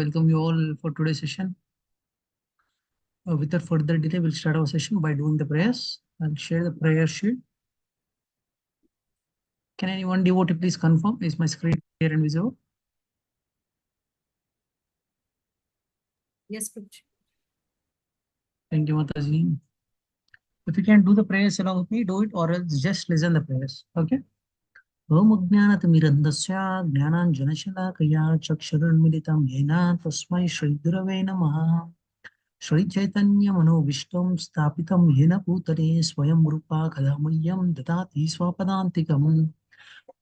welcome you all for today's session. Without further delay, we'll start our session by doing the prayers. I'll share the prayer sheet. Can anyone devotee please confirm? Is my screen clear and visible? Yes, Coach. Thank you, Mataji. If you can do the prayers along with me, do it, or else just listen the prayers. Okay? Om Ajnanatimirandasya Jnananjanashalakaya Chakshurunmilitam Yena Tasmai Shri Gurave Namaha. Shri Chaitanya Manobishtam Stapitam Yena Putare Swayam Rupa Kadamayam Dadati Swapadantikam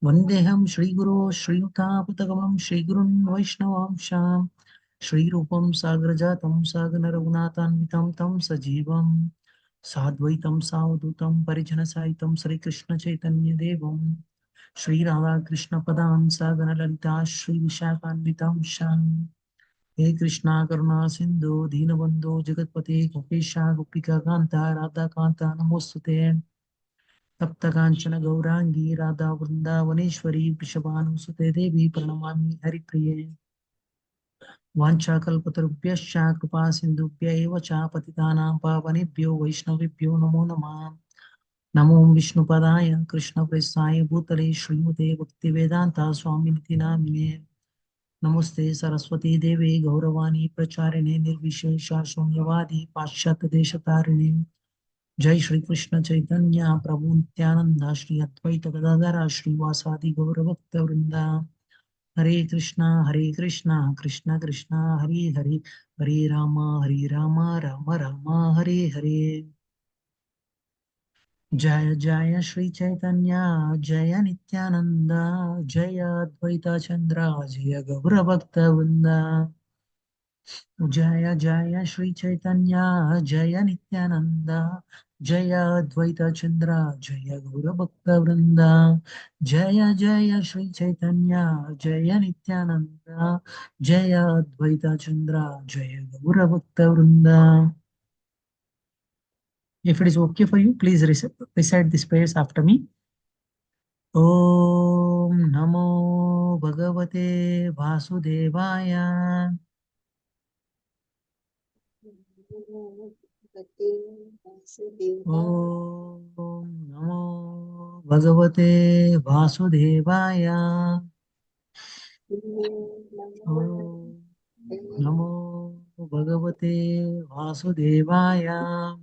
Vandeham Shri Guru Shri Utapatagamam Shri Gurun Vaishnavamsham Shri Rupam Sagrajatam Sagana Raghunathanvitam Tam Sajivam Sadvaitam Savadutam Parijana Saitam Sri Krishna Chaitanya Devam Shri Radha Krishna Padam Sagana Lalita Shri Vishakanvitam Sham He Krishna Karuna Sindhu Deenabandhu Jagatpate Gopesha Gopika Kanta Radha Kanta Namostute तप्त कांचन गौरांगी राधा वृंदावनेश्वरी वृषभानुसुते देवी प्रणमामि हरिप्रिये वाञ्छाकल्पतरुभ्यश्च कृपा सिन्धुभ्य एव च पतितानां पावनेभ्यो वैष्णवेभ्यो नमो नमः नमो विष्णुपदाय कृष्णप्रेष्ठाय भूतले श्रीमते भक्तिवेदान्ता स्वामिनिति नामिने नमस्ते सरस्वती देवे गौरवाणी प्रचारिणे निर्विशेष शून्यवादी पाश्चात्य देशतारिणे जय श्री कृष्ण चैतन्य प्रभु नित्यानंद श्री अद्वैत गदाधर श्रीवासादि गौर भक्त वृंदा हरे कृष्णा कृष्ण कृष्ण हरे हरे हरे राम राम राम हरे हरे जय जय श्री चैतन्य जय नित्यानंद जय अद्वैत चंद्र जय गौर भक्त वृंदा जय जय श्री चैतन्य जय नित्यानंद जय अद्वैत चंद्र जय गौर भक्त वृंदा जय जय श्री चैतन्य जय नित्यानंद जय अद्वैत चंद्र जय गौर भक्त वृंदा. If it is okay for you, please recite these prayers after me. Om Namo Bhagavate Vasudevaya. Om Namo Bhagavate Vasudevaya. Om Namo Bhagavate Vasudevaya.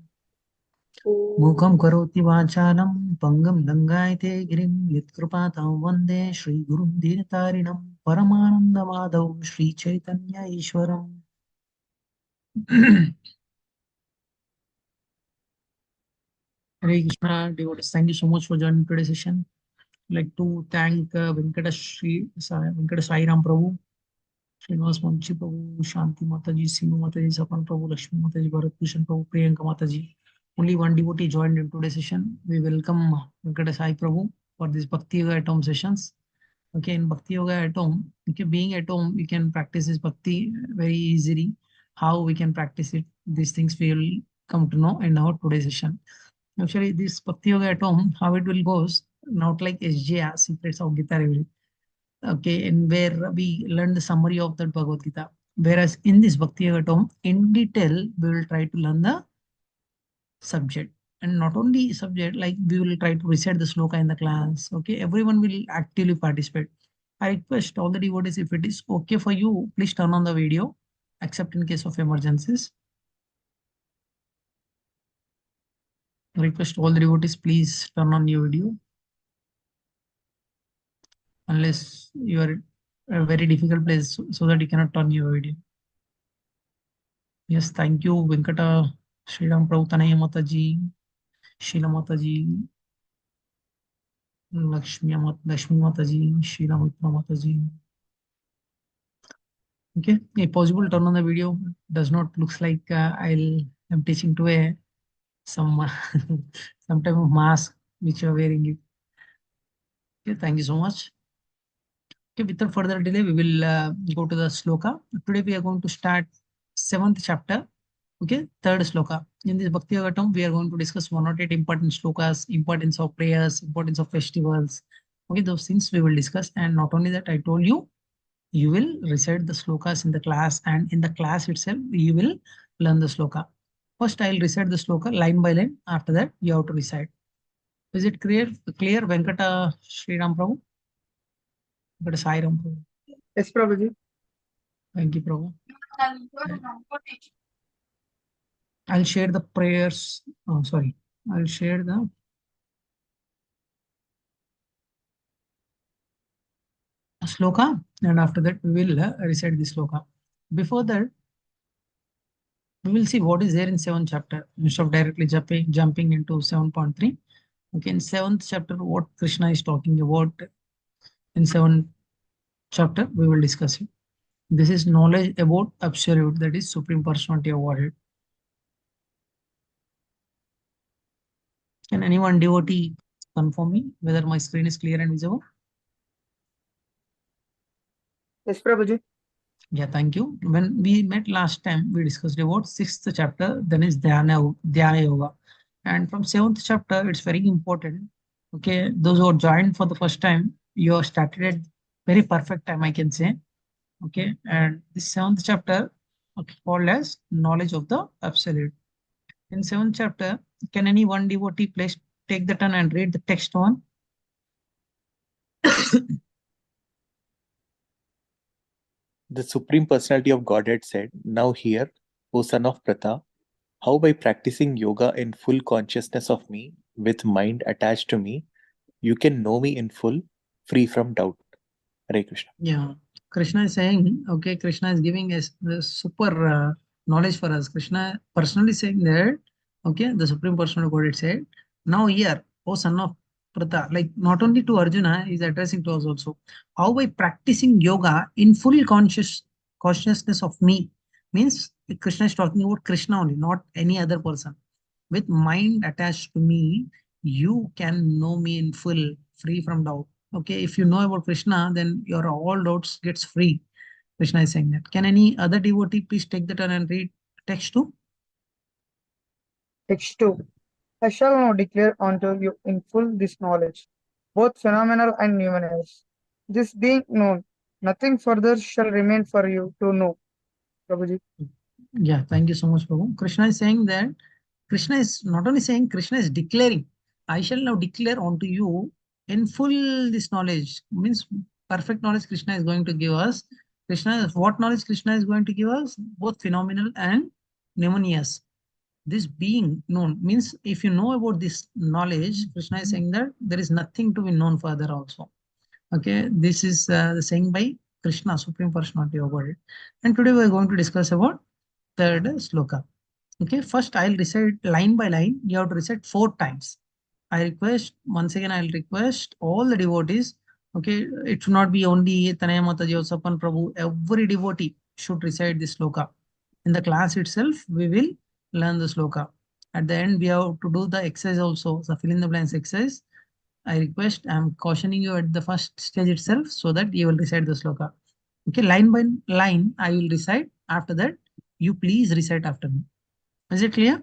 Mukam karoti vachalam pangam langayate girim yatkrpatam vande Shri Gurum Dinatarinam Paramananda Madhav Shri Chaitanya Ishwaram. Hare Krishna devotees, thank you so much for joining today's session. I'd like to thank Venkata Sai Ram Prabhu, Srinivas Manchi Prabhu, Shanti Mataji, Sinu Mataji, Sapan Prabhu, Lakshmi Mataji, Bharat Bhushan Prabhu, Priyanka Mataji. Only one devotee joined in today's session. We welcome Venkata Sai Prabhu for this Bhakti Yoga at Home sessions. Okay, in Bhakti Yoga at Home, okay, being at home, we can practice this Bhakti very easily. How we can practice it, these things we will come to know in our today's session. Actually, this Bhakti Yoga at Home, how it will goes, not like SJR, Secrets of Gita Revealed. Okay, and where we learn the summary of that Bhagavad Gita. Whereas in this Bhakti Yoga at Home, in detail, we will try to learn the subject. And not only subject, like we will try to recite the sloka in the class. Okay, everyone will actively participate. I request all the devotees, if it is okay for you, please turn on the video, except in case of emergencies. I request all the devotees, please turn on your video. Unless you are a very difficult place so that you cannot turn your video. Yes, thank you, Venkata, Sriram Prabhu, Tanaya Mataji, Sheila Mataji, Lakshmi Mataji, Sheila Mitra Mataji. Okay, if possible, turn on the video. Does not looks like I'm teaching to a some some type of mask which you are wearing it. Okay, thank you so much. Okay, without further delay, we will go to the sloka. Today we are going to start 7th chapter. Okay, third sloka. In this Bhakti Yoga term, we are going to discuss 108 important slokas, importance of prayers, importance of festivals. Okay, those things we will discuss. And not only that, I told you, you will recite the slokas in the class, and in the class itself you will learn the sloka. First, I'll recite the sloka line by line. After that, you have to recite. Is it clear? Clear, Venkata Sriram Prabhu? Venkata Sairam Prabhu. Yes, Prabhuji. Thank you, Prabhu. I'll share the prayers. Oh, sorry. I'll share the sloka, and after that we will recite the sloka. Before that, we will see what is there in 7th chapter instead of directly jumping into 7.3. Okay, in 7th chapter, what Krishna is talking about in 7th chapter, we will discuss it. This is knowledge about absolute, that is Supreme Personality of Godhead. Can anyone devotee confirm me whether my screen is clear and visible? Yes, Prabhuji. Yeah, thank you. When we met last time, we discussed about 6th chapter, then is Dhyana Yoga. And from 7th chapter, it's very important. Okay, those who are joined for the first time, you have started at very perfect time, I can say. Okay, and this 7th chapter, okay, called as knowledge of the absolute. In 7th chapter, can any one devotee please take the turn and read the text one? The Supreme Personality of Godhead said, "Now hear, O son of Pratha, how by practicing yoga in full consciousness of me, with mind attached to me, you can know me in full, free from doubt." Hare Krishna. Yeah, Krishna is saying, okay, Krishna is giving us the super knowledge for us. Krishna personally saying that, okay, the Supreme Person of Godhead said, now here, O son of Pratha, like not only to Arjuna, he is addressing to us also. How by practicing yoga in full consciousness of me, means Krishna is talking about Krishna only, not any other person. With mind attached to me, you can know me in full, free from doubt. Okay, if you know about Krishna, then your all doubts gets free. Krishna is saying that. Can any other devotee please take the turn and read text 2? Text 2. I shall now declare unto you in full this knowledge, both phenomenal and numinous. This being known, nothing further shall remain for you to know, Prabhuji. Yeah, thank you so much, Prabhu. Krishna is saying that Krishna is not only saying, Krishna is declaring, I shall now declare unto you in full this knowledge. Means perfect knowledge Krishna is going to give us. What knowledge Krishna is going to give us? Both phenomenal and mnemonious. This being known means if you know about this knowledge, Krishna is saying that there is nothing to be known further also. Okay, this is the saying by Krishna, Supreme Personality of Godhead. And today we are going to discuss about third sloka. Okay, first I'll recite line by line. You have to recite 4 times. I request, once again, I'll request all the devotees. Okay, it should not be only Tanaya Mataji or Sapan Prabhu. Every devotee should recite this sloka. In the class itself, we will learn the sloka. At the end, we have to do the exercise also, the fill in the blanks exercise. I request, I'm cautioning you at the first stage itself so that you will recite the sloka. Okay, line by line, I will recite. After that, you please recite after me. Is it clear?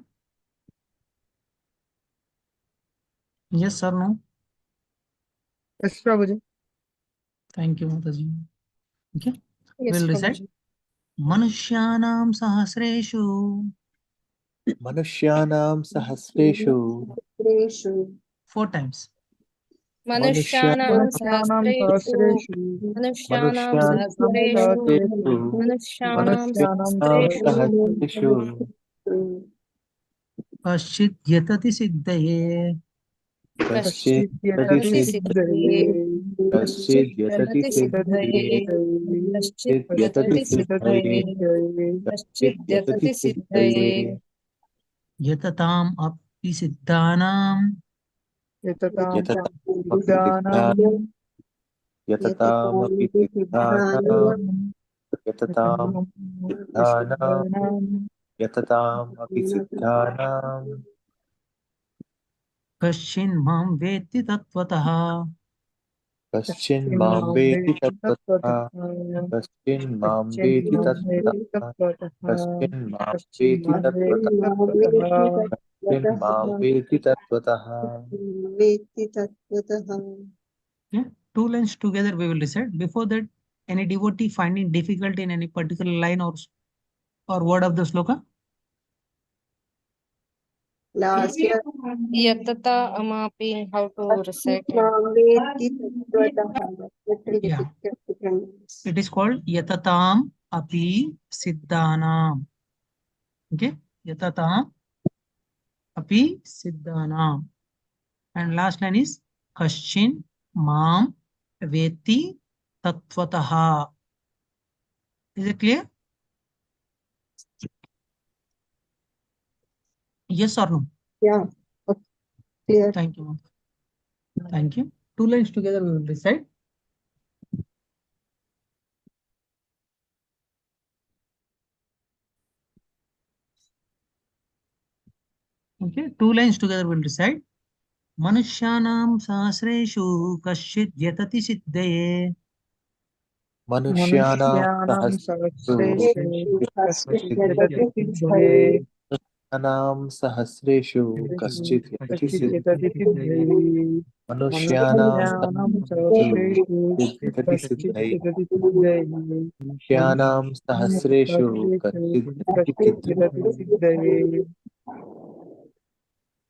Yes or no? Yes, Prabhuji. Thank you, Mataji. Okay, Yes, we'll recite. Prabhuji. Manushyanam sahasreshu. Manushyanam sahasreshu. 4 times. मनुष्याणां Manusyanam सहस्रेषु sahasreshu. मनुष्याणां Manushyanam सहस्रेषु Sahasreshu. sahasreshu. मनुष्याणां Manusyanam Manushyanam सहस्रेषु sahasreshu. Kaschit yatati siddhaye. Kaschid Kaschit yatati yatati कश्चित् siddhये. सिद्धये siddhये. Kaschid कश्चित् yatati यतति Yatati सिद्धये siddhये. siddhये. कश्चित् Kaschid yatati यतति Kaschit yatati siddhये. सिद्धये siddhये. Kaschid कश्चित् yatati यतति सिद्धये siddhये. Yatatam api siddhanam. Yatatam Yatatam api siddhanam. siddhanam. Yatatam api siddhanam. Yatatam Yatatam siddhanam. siddhanam. Yatatam api siddhanam. Kaschin mam veti tattvataha. Kaschin Kaschin mam veti mameti tattvataha. tattvataha. Kaschin mam Kaschin veti mameti tattvataha. tattvataha. Kaschin mam Kaschin veti mameti tattvataha. tattvataha. Kaschin mam veti tattvataha. Okay, 2 lines together we will recite. Before that, Any devotee finding difficulty in any particular line or word of the sloka? Last year, Yatata amapi, how to recite it? Mameti Tattvatah. Yeah. It is called Yatatam Api Siddhanam. Okay. Yatatam Api Siddhanam. And last line is Kaschin Mam Veti Tattvataha. Is it clear? Yes or no? Yeah, okay, clear. Thank you. Thank you. Two lines together we will recite. Okay, two lines together we'll recite. Manushyanam sahasreshu kashit yatati siddhaye. मनुष्याणां Manusyanam सहस्रेषु Sahasreshu Kashchit Kashchit Yatati Yatati Siddhaye. Siddhaye. मनुष्याणां सहस्रेषु कश्चित् यति Kashchit सिद्धये Yatati Siddhaye. मनुष्याणां Manusyanam सहस्रेषु Sahasreshu यति Kashchit सिद्धये Yatati Siddhaye. मनुष्याणां सहस्रेषु Sahasreshu कश्चित् यति Kashchit Yatati सिद्धये Siddhaye.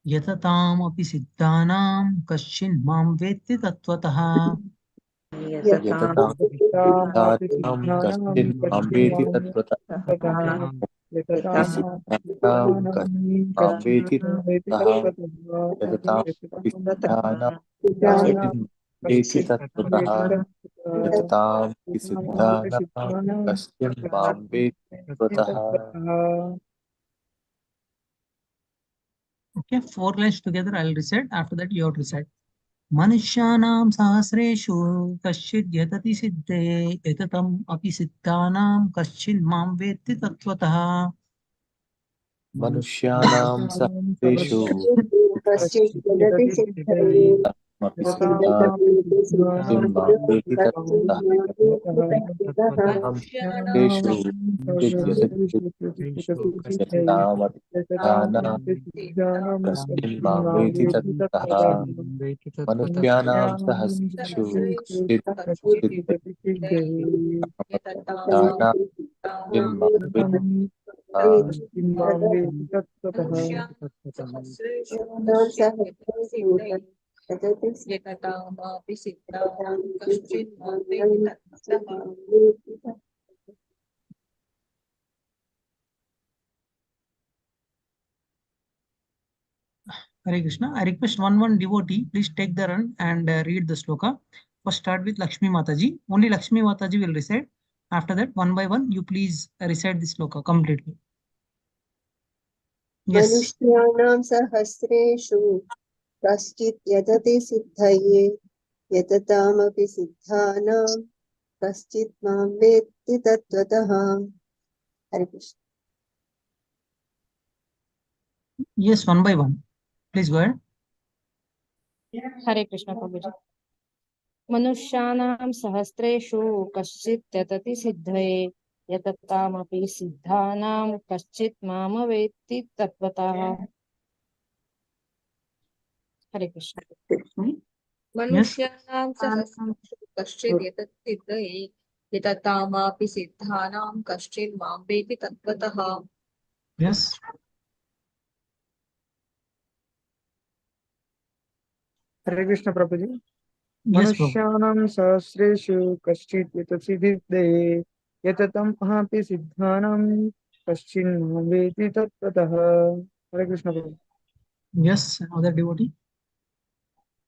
Yatatam api siddhanam kashin mam veti tattvataha. Yatatam यततां Yatamapi सिद्धानां Siddhanam कश्चिन् मां Kashchit वेति Mam तत्त्वतः Tattvataha. Yatamapi सिद्धानां Siddhanam कश्चिन् मां Kashchit वेति Mam Veti तत्त्वतः Tattvataha. यततामपि सिद्धानां Siddhanam कश्चिन् वेति Kashchit तत्त्वतः Veti Tattvataha. यततामपि सिद्धानां Siddhanam कश्चिन् मां वेति तत्त्वतः Tattvataha. Okay, four lines together I'll recite. After that you have to recite. Manushyanam sahasreshu kashchit yatati siddhaye yatatam api siddhanam kashin mam veti tattvataha. मनुष्याणां सहस्रेषु Kashchit Yatati Siddhaye. Yatamapi कश्चिन् मां Siddhanam वेति Kashchit तत्त्वतः Mam Veti Tattvataha. तां सहस्रेषु कश्चित् यततामपि सिद्धानां कश्चिन् मां वेति तत्त्वतः मनुष्याणां सहस्रेषु कश्चित् सिद्धानां कश्चिन् मां वेति Yatamapi Sahasreshu Yatati Yatamapi Siddhanam siddhanam Kashchit kashin mam Mam veti Veti tattvataha. Hare Krishna. I request one devotee, please take the run and read the sloka. First start with Lakshmi Mataji. Only Lakshmi Mataji will recite. After that, one by one, you please recite the sloka completely. Yes. Manushyanam Sahasreshu Kashchit Yatati Siddhaye. Yatamapi Siddhanam Kashchit Mam Veti Tattvataha. Hare Krishna. Yes, one by one. Please go ahead. Hare Krishna Prabhuji. मनुष्याणां सहस्रेषु कश्चित् यतति सिद्धये यततामपि सिद्धानां कश्चित् माम वेत्ति तत्त्वतः. हरे कृष्ण. मनुष्याणां सहस्रेषु कश्चित् यतति सिद्धये यततामपि सिद्धानां कश्चित् मां वेत्ति तत्त्वतः. Yes. Hare Krishna Prabhuji. Yes, Prabhu. Manusyanam Sahasreshu Kashchit Yatati Siddhaye. Yatatam Ahapi Siddhanam Kaschin Mam Veti Tattvataha. Hare Krishna Prabhu. Yes, another devotee.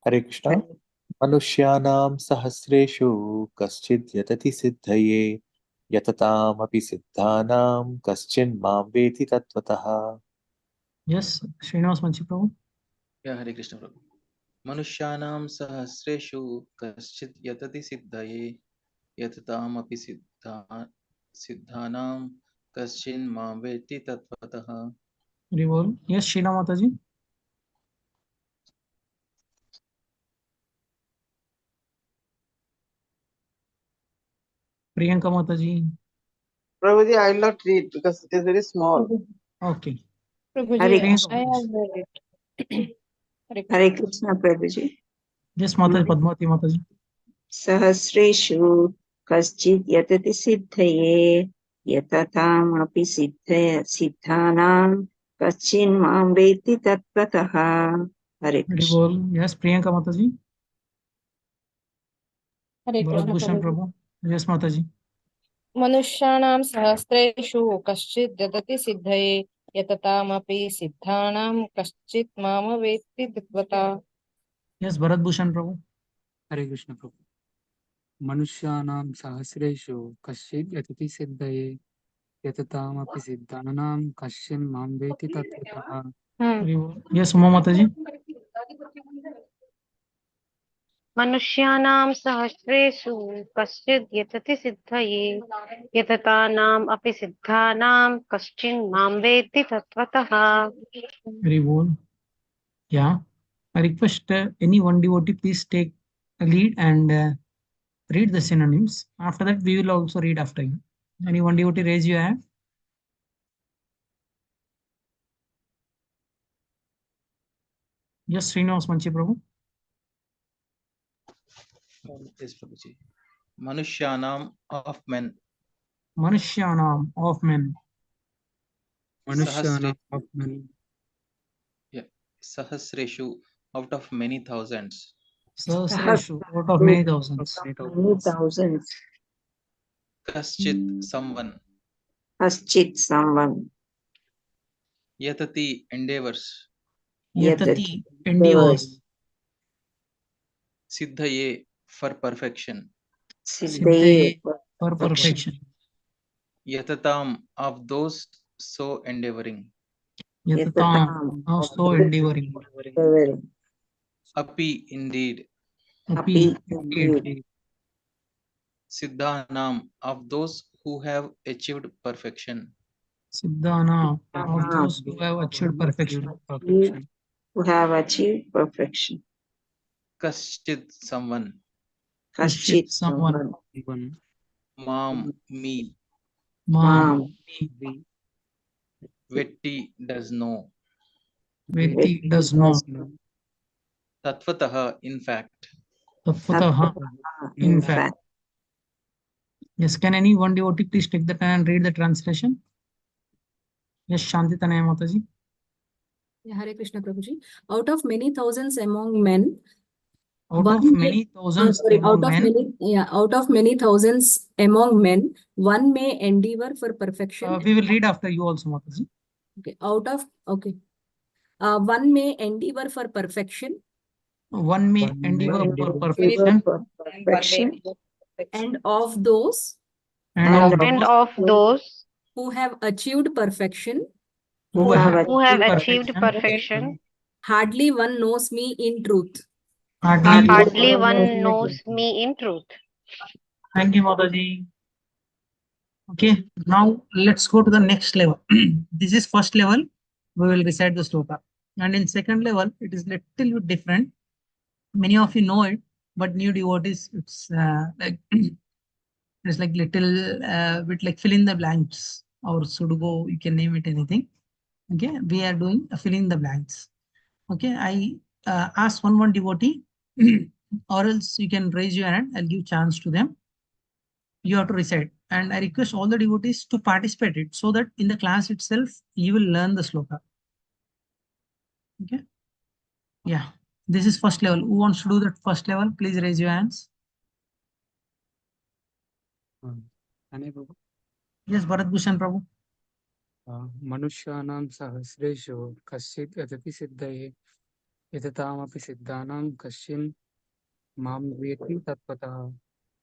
हरे कृष्ण मनुष्याणां सहस्रेषु कश्चित् यतति सिद्धये यततामपि सिद्धानां कश्चिन् मां वेति तत्त्वतः Yes, Srinivas Manchi Prabhu. Yeah, Hare Krishna Prabhu. मनुष्याणां सहस्रेषु कश्चित् यतति सिद्धये यततामपि सिद्धानां कश्चिन् मां वेत्ति तत्त्वतः. Revol. Yes, Sheena Mataji. Priyanka Mataji. Prabhuji, I will not read because it is very small. Okay. Prabhuji, Priyanka I Mataji. have read it. Hare Krishna Prabhuji. Yes, Mataji, Padmavati Mataji. Sahasreshu कश्चित् यतति सिद्धये यततामपि सिद्धानां कश्चिन्मां वेत्ति तत्त्वतः हरे Very Krishna well. Yes, Priyanka Mataji. हरे Bharat Krishna Bhushan प्रभु Prabhu. Yes, Mataji. मनुष्याणां सहस्रेषु कश्चित् यतति सिद्धये यततामपि सिद्धानां कश्चित् माम वेत्ति तत्त्वता Yes, Bharat Bhushan Prabhu. हरे कृष्ण प्रभु मनुष्याणां सहस्रेषु कश्चित् यतति सिद्धये यततामपि सिद्धानां कश्चिन् मां वेति तत्त्वतः Very well. Yes, Uma Mataji. मनुष्याणां सहस्रेषु कश्चिद् यतति सिद्धये यततानाम् अपि सिद्धानां कश्चिन् मां वेत्ति तत्त्वतः Very well. Yeah. I request any one devotee please take a lead and read the synonyms. After that, we will also read after you. Any one devotee raise your hand. Yes, Srinivas Manchi Prabhu. Yes, Prabhuji. Manushyanam of men. Manushyanam of men. मनुष्याणां Sahasre, of men yeah. Sahasreshu, out of many thousands. Sahasreshu out of many thousands. many thousands Kaschit, someone. कश्चित् someone Yatati, endeavors. Yatati endeavors endeavors. Siddhaye, for perfection. सिद्धये For perfection. Yatatam, of those so endeavoring. Yatatam also endeavoring. endeavoring Api, indeed. Api indeed indeed. Siddhanam, of those who have achieved perfection. Siddhana of those who have achieved perfection. perfection who have achieved perfection Kaschit, someone. Kashchit कश्चित् someone. one Mam, me. Mam. मां we Vetti, does know. Veti does know. Tatvataha, in fact. Tattvataha in in fact. fact Yes, can any one devotee please take the pen and read the translation? Yes, Shanti Tanaya Mataji. Hare Krishna Prabhuji. Out of many thousands among men, Out of one may, many thousands sorry, among men, out of many thousands among men, one may endeavor for perfection. we will read after you also, Mataji. Okay, one may endeavor for perfection, One may One may endeavor for endeavor perfection, for perfection and of those and and of and those of those who have achieved perfection, who have have who have achieved achieved perfection, hardly one knows me in truth. hardly. hardly one knows me in truth. Thank you, Mataji. Okay, now let's go to the next level. This is first level. We will recite the sloka. And in second level, it is little bit different. Many of you know it, but new devotees, it's like it's like little bit like fill in the blanks or sudoku. You can name it anything. Okay, we are doing a fill in the blanks. Okay, I ask one devotee, or else you can raise your hand. I'll give chance to them. You have to recite, and I request all the devotees to participate it so that in the class itself you will learn the sloka. Okay, yeah, this is first level. Who wants to do that first level? Please raise your hands. अने प्रभु Yes, Bharat Bhushan Prabhu. मनुष्याणां सहस्रेषु कश्चित् यतति सिद्धये यततामपि सिद्धानां कश्चिन् मां वेत्ति तत्त्वतः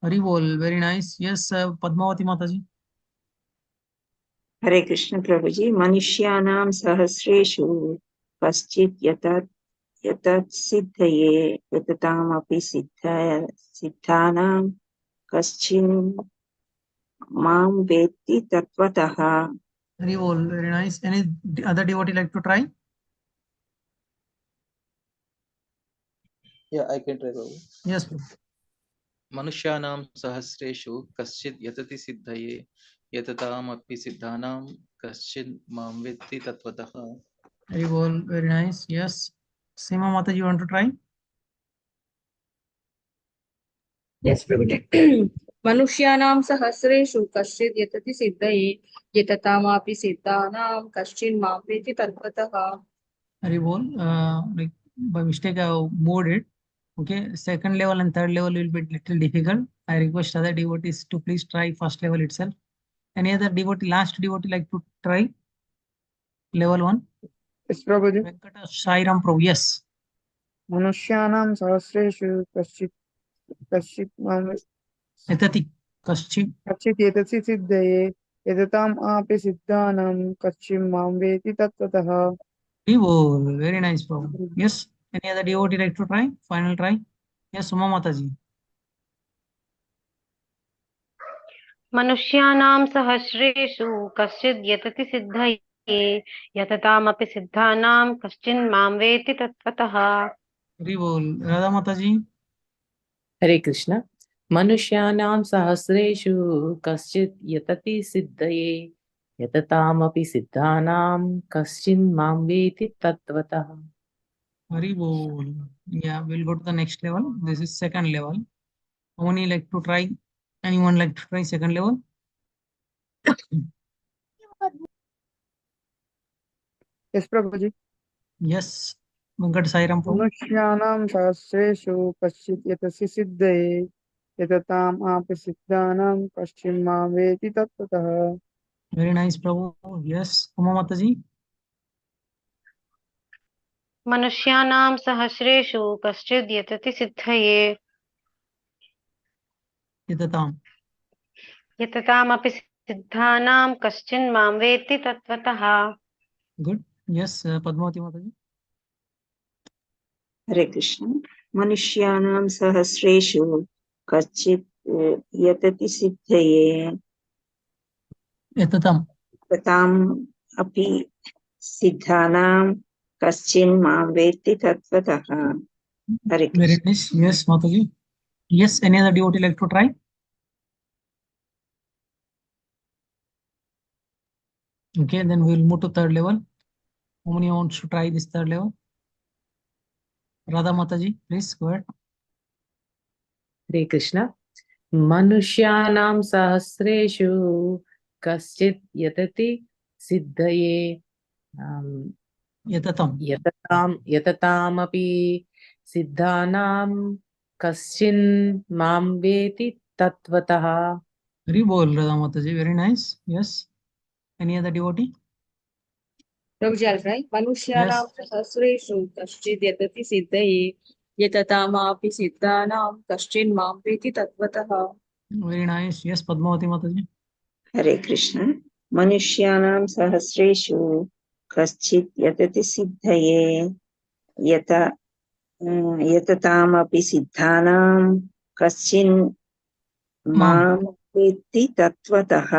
Hari bol, very nice. Yes, Padmavati Mataji. हरे कृष्ण प्रभुजी मनुष्याणां सहस्रेषु कश्चित् यतत् सिद्धये यततामपि सिद्धानां कश्चिन् मां वेत्ति तत्त्वतः Hari bol, very nice. Any other devotee like to try? Yeah, I can try, Prabhu. Yes, Prabhu. Manushyanam sahasreshu kaschid yatati siddhaye yatatam api siddhanam kaschid mam vetti tatvataha. Hari bol, very nice. Yes. Seema Mataji, you want to try? Yes, Prabhuji. मनुष्याणां सहस्रेषु कश्चित् यतति सिद्धये यततामापि सिद्धानां कश्चिन् मां वेति तत्त्वतः. Hari bol. Like by mistake I moved it. Okay, second level and third level will be little difficult. I request other devotees to please try first level itself. Any other devotee, last devotee like to try level 1? Yes, Prabhuji. Venkata Sairam Prabhu. Yes. Manushyanam sahasreshu kashchit mam Etati Kaschin. kachchit etasi siddhaye yatatam api siddhanam kachchim mam veti tattvataha. Very nice, Prabhu. Yes. Any other devotee like to try? Final try. Yes, Uma Mataji. मनुष्याणां सहस्रेषु कश्चिद् यतति सिद्धये यततामपि सिद्धानां कश्चिन् मां वेत्ति तत्त्वतः. Radha Mataji. हरे कृष्ण मनुष्याणां सहस्रेषु कश्चित् यतति सिद्धये यततामपि सिद्धानां कश्चिन् मां वेति तत्त्वतः. Hari bol. Yeah, we'll go to the next level. This is second level. How many like to try? Anyone like to try second level? Yes, Prabhuji. Yes. Venkat Sairam Prabhu. Manushyanam sahasreshu kashchit etasi siddhaye yatatam api siddhanam kachchim mam veti tattvataha. Very nice, Prabhu. Yes. Uma Mataji. मनुष्याणां सहस्रेषु कश्चिद् यतति सिद्धये Yatatam. यततामपि सिद्धानां कश्चिन् मां वेत्ति तत्त्वतः. Good. Yes, Padmavati Mataji. हरे कृष्ण मनुष्याणां सहस्रेषु कश्चित् यतति सिद्धये Yatatam. तताम् अपि सिद्धानां कश्चिन् मां वेत्ति तत्त्वतः. हरे Very Krishna. nice. Yes, Mataji. Yes, any other devotee like to try? Okay, then we'll move to third level. How many wants to try this third level? Radha Mataji, please go ahead. हरे कृष्ण मनुष्याणां सहस्रेषु कश्चित् यतति सिद्धये Yatatam. यततामपि सिद्धानां कश्चिन् मां वेति तत्त्वतः. Very bol, Radha Mataji. Very nice. Yes. Any other devotee? Prabhuji, I'll try. मनुष्याणां सहस्रेषु कश्चित् यतति सिद्धये यततामापि सिद्धानां कश्चिन् मां वेति तत्त्वतः. Very nice. Yes, Padmavati Mataji. हरे कृष्ण मनुष्याणां सहस्रेषु कश्चित् यतति सिद्धये यततामपि सिद्धानां कश्चिन् मां वेत्ति तत्त्वतः.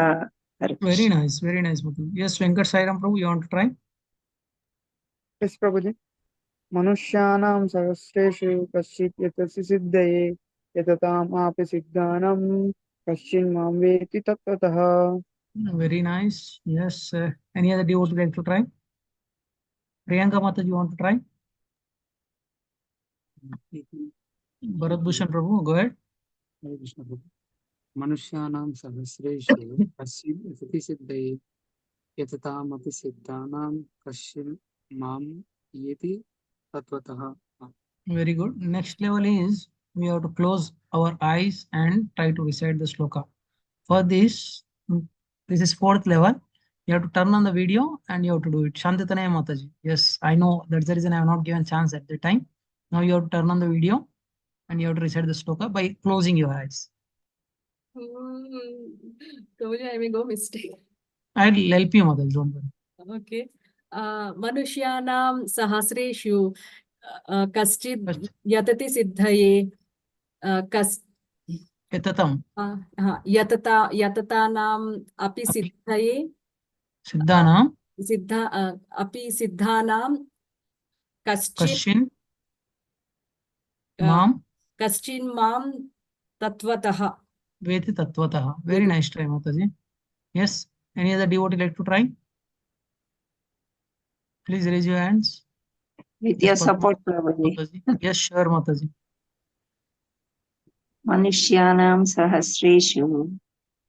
हरे Very Krishna. nice. Very nice, Mataji. Yes, Venkat Sairam Prabhu, you want to try? Yes, Prabhuji. Manushyanam sahasreshu kashchit yatasi siddhaye yatatam api siddhanam kashchin mam veti tattvataha. Very nice. Yes. Any other devotee like to try? Priyanka Mataji, you want to try? Bharat Bhushan Prabhu, go ahead. हरे कृष्ण प्रभु मनुष्याणां सहस्रेषु कश्चित् यतति सिद्धये यततामपि सिद्धानां कश्चिन् मां वेति तत्त्वतः. Very good. Next level is we have to close our eyes and try to recite the sloka. For this, this is fourth level. You have to turn on the video and you have to do it. Shantatanaya Mataji. Yes, I know that's the reason I have not given chance at the time. Now you have to turn on the video and you have to recite the sloka by closing your eyes. Prabhuji, I may go mistake. I'll help you, Mataji, don't worry. Okay. Manushyanam sahasreshu कश्चित् यतति सिद्धये Yatatam. यततानाम् अपि सिद्धये Siddhanam. अपि सिद्धानां Kashchin. Mam. कश्चिन् मां तत्त्वतः. Veti Tattvataha. Very nice try, Mataji. Yes. Any other devotee like to try? Please raise your hands. With your support, Prabhuji. Mataji. Yes, sure, Mataji. मनुष्याणां सहस्रेषु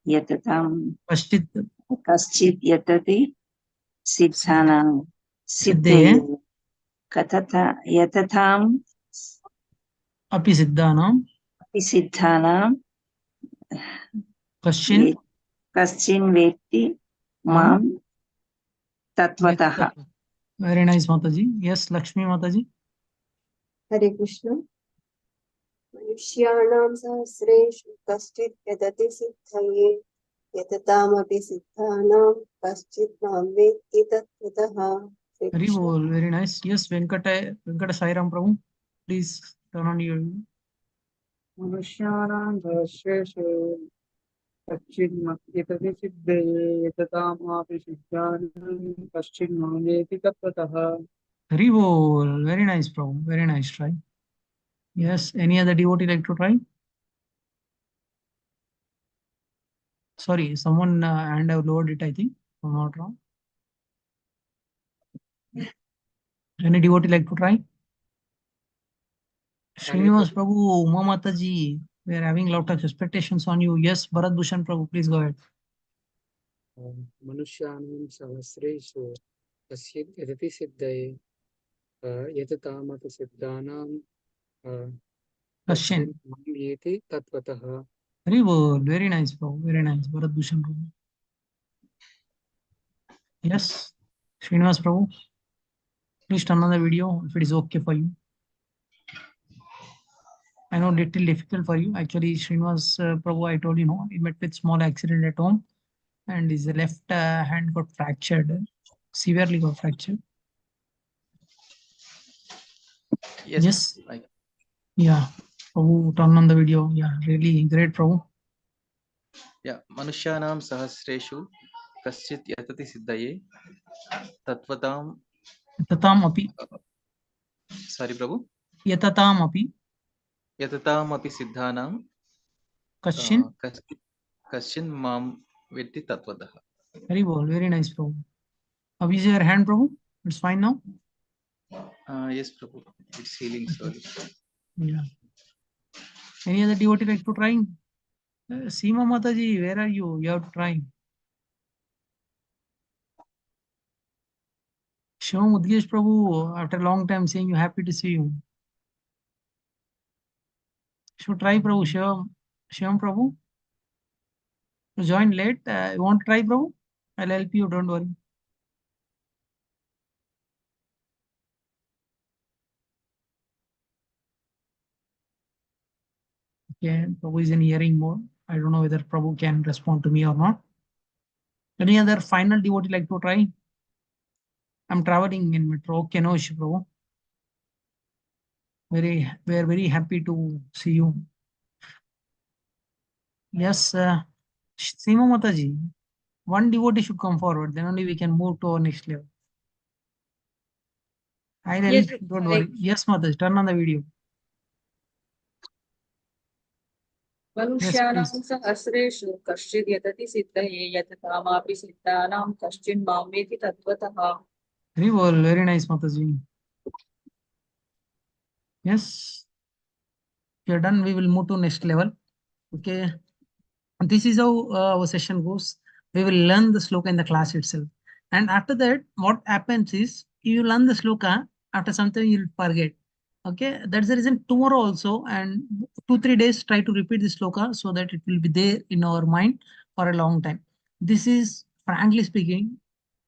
यततां कश्चित् यतते सिद्धानां सिद्धये सिद्धये यततां अपि सिद्धानाम् अपि सिद्धानां कश्चिन् कश्चिन् वेत्ति मां तत्त्वतः. Very nice, Mataji. Yes, Lakshmi Mataji. हरे कृष्ण मनुष्याणां सहस्रेषु कश्चित् यतते सिद्धये यततामपि सिद्धानां कश्चित् मां वेत्ति तत्त्वतः. हरे Very Krishna well, very nice. Yes, Venkata Sairam Prabhu. Please turn on your. मनुष्याणां सहस्रेषु कश्चिन्मत्यतति सिद्धये यततामापि सिद्धानां कश्चिन्मामेति तत्त्वतः. Very well, very nice, Prabhu. Very nice try. Yes, any other devotee like to try? Sorry, someone and I've lowered it, I think. If I'm not wrong. Any devotee like to try? Srinivas Prabhu, Uma Mataji, we are having lot of expectations on you. Yes, Bharat Bhushan Prabhu, please go ahead. मनुष्याणां सहस्रेषु कश्चित् यतति सिद्धये यततामपि सिद्धानां Question. कश्चिन् मामेति तत्त्वतः. Very well, very nice, Prabhu. Very nice, Bharat Bhushan Prabhu. Yes, Srinivas Prabhu, please turn on the video if it is okay for you. I know little difficult for you. Actually, Srinivas Prabhu, I told you, no, he met with small accident at home and his left hand got fractured, severely got fractured. Yes. Yeah. Prabhu, turn on the video. Yeah, really great, Prabhu. Yeah, मनुष्याणां सहस्रेषु कश्चित् यतति सिद्धये तत्त्वतां Yatataamapi. Sorry, Prabhu. Yatataamapi. यततामपि सिद्धानां Kashin. कश्चिन् मां वेत्ति तत्त्वतः. Very well, very nice, Prabhu. How is your hand, Prabhu? It's fine now? Yes, Prabhu. It's healing slowly. Yeah. Any other devotee like to try? Seema Mataji, where are you? You have to try. Shivam Udgesh Prabhu, after a long time saying you happy to see you. Should try Prabhu, Shivam Prabhu. You joined late. You want to try Prabhu? I'll help you, don't worry. Okay, Prabhu is in hearing mode. I don't know whether Prabhu can respond to me or not. Any other final devotee like to try? I'm traveling in metro. Okay, no issue, Prabhu. We are very happy to see you. Yes, Seema Mataji, one devotee should come forward. Then only we can move to our next level. I'll help. Don't worry. Yes, Mataji, turn on the video. मनुष्याणां सहस्रेषु कश्चित् यतति सिद्धये यततामापि सिद्धानां कश्चिन् मां वेत्ति तत्त्वतः. Very well, very nice, Mataji. Yes. If you're done, we will move to next level. Okay. This is how our session goes. We will learn the sloka in the class itself. And after that, what happens is you learn the sloka, after some time you'll forget. Okay, that's the reason tomorrow also and 2-3 days try to repeat the sloka so that it will be there in our mind for a long time. This is, frankly speaking,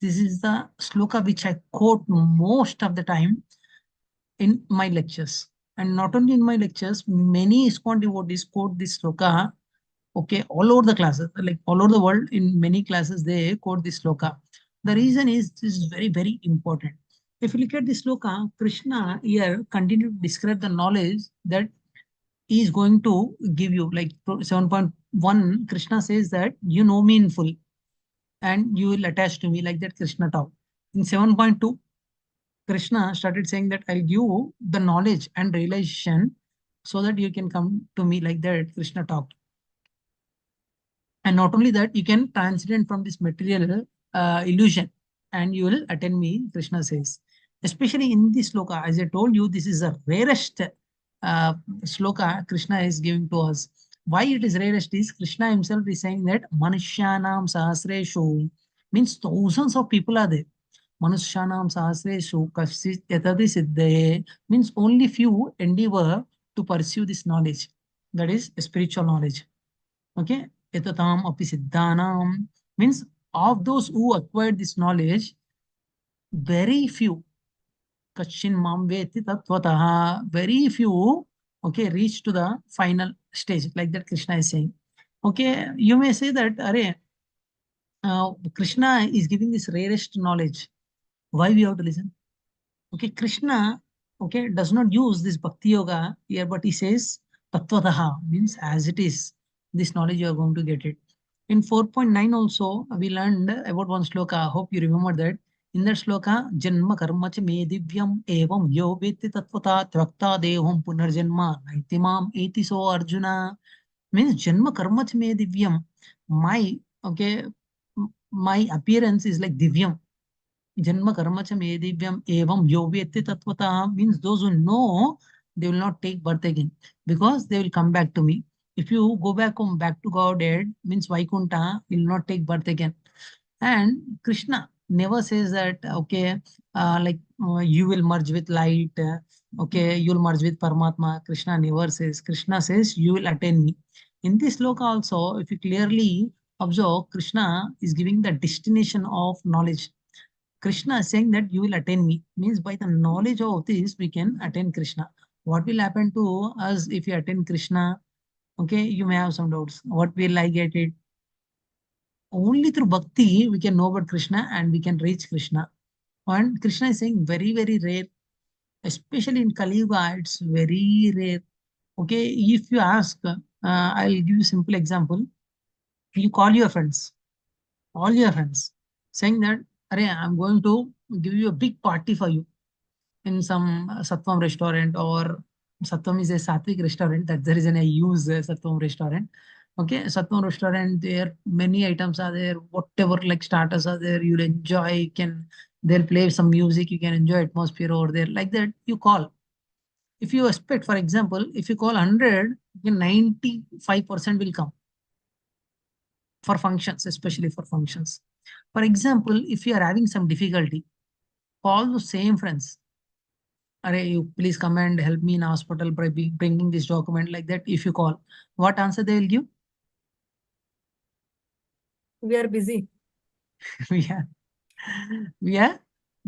this is the sloka which I quote most of the time in my lectures. And not only in my lectures, many ISKCON devotees quote this sloka, okay, all over the classes, like all over the world, in many classes, they quote this sloka. The reason is this is very, very important. If you look at this sloka, Krishna here continue to describe the knowledge that he is going to give you. Like 7.1, Krishna says that you know me in full and you will attach to me, like that Krishna taught. In 7.2, Krishna started saying that I'll give you the knowledge and realization so that you can come to me, like that Krishna talked. And not only that, you can transcend from this material illusion and you will attain me, Krishna says. Especially in this sloka, as I told you, this is the rarest sloka Krishna is giving to us. Why it is rarest is Krishna himself is saying that Manushyanam Sahasreshu means thousands of people are there. Manushyanam Sahasreshu Kasit Yatati Siddhaye means only few endeavor to pursue this knowledge. That is spiritual knowledge. Okay. Yatatam api siddhanam means of those who acquired this knowledge, very few Kachin Mamveti Tatvataha, very few, okay, reach to the final stage, like that Krishna is saying. Okay, you may say that, Krishna is giving this rarest knowledge. Why we have to listen? Okay, Krishna, okay, does not use this bhakti yoga here, but he says Tatvataha, means as it is. This knowledge you are going to get it. In 4.9 also, we learned about one sloka. Hope you remember that. In that sloka, Janma karma cha me divyam evam yo veti tatvata tvakta devam punarjanma naitimam eti so Arjuna. Means Janma karma cha me divyam. My, okay, my appearance is like divyam. Janma karma cha me divyam evam yo veti tatvata means those who know, they will not take birth again because they will come back to me. If you go back home, back to Godhead, means Vaikunta, will not take birth again. And Krishna never says that, okay, you will merge with light, okay, you will merge with Paramatma. Krishna never says. Krishna says, you will attain me. In this sloka also, if you clearly observe, Krishna is giving the destination of knowledge. Krishna is saying that you will attain me, means by the knowledge of this, we can attain Krishna. What will happen to us if you attain Krishna? Okay, you may have some doubts. What will I get it? Only through bhakti we can know about Krishna and we can reach Krishna. And Krishna is saying very, very rare, especially in Kali Yuga, it's very rare. Okay, if you ask, I'll give you a simple example. You call your friends, all your friends, saying that, I'm going to give you a big party for you in some Sattvam restaurant, or Sattvam is a Sattvic restaurant. That's the reason I use Sattvam restaurant. Okay, Sattvam restaurant, there many items are there, whatever like starters are there, you'll enjoy, they'll play some music, you can enjoy atmosphere over there. Like that, you call. If you expect, for example, if you call 100, 95% will come for functions, especially for functions. For example, if you are having some difficulty, call the same friends. You please come and help me in hospital by bringing this document, like that. If you call, what answer they will give? We are busy. we are we are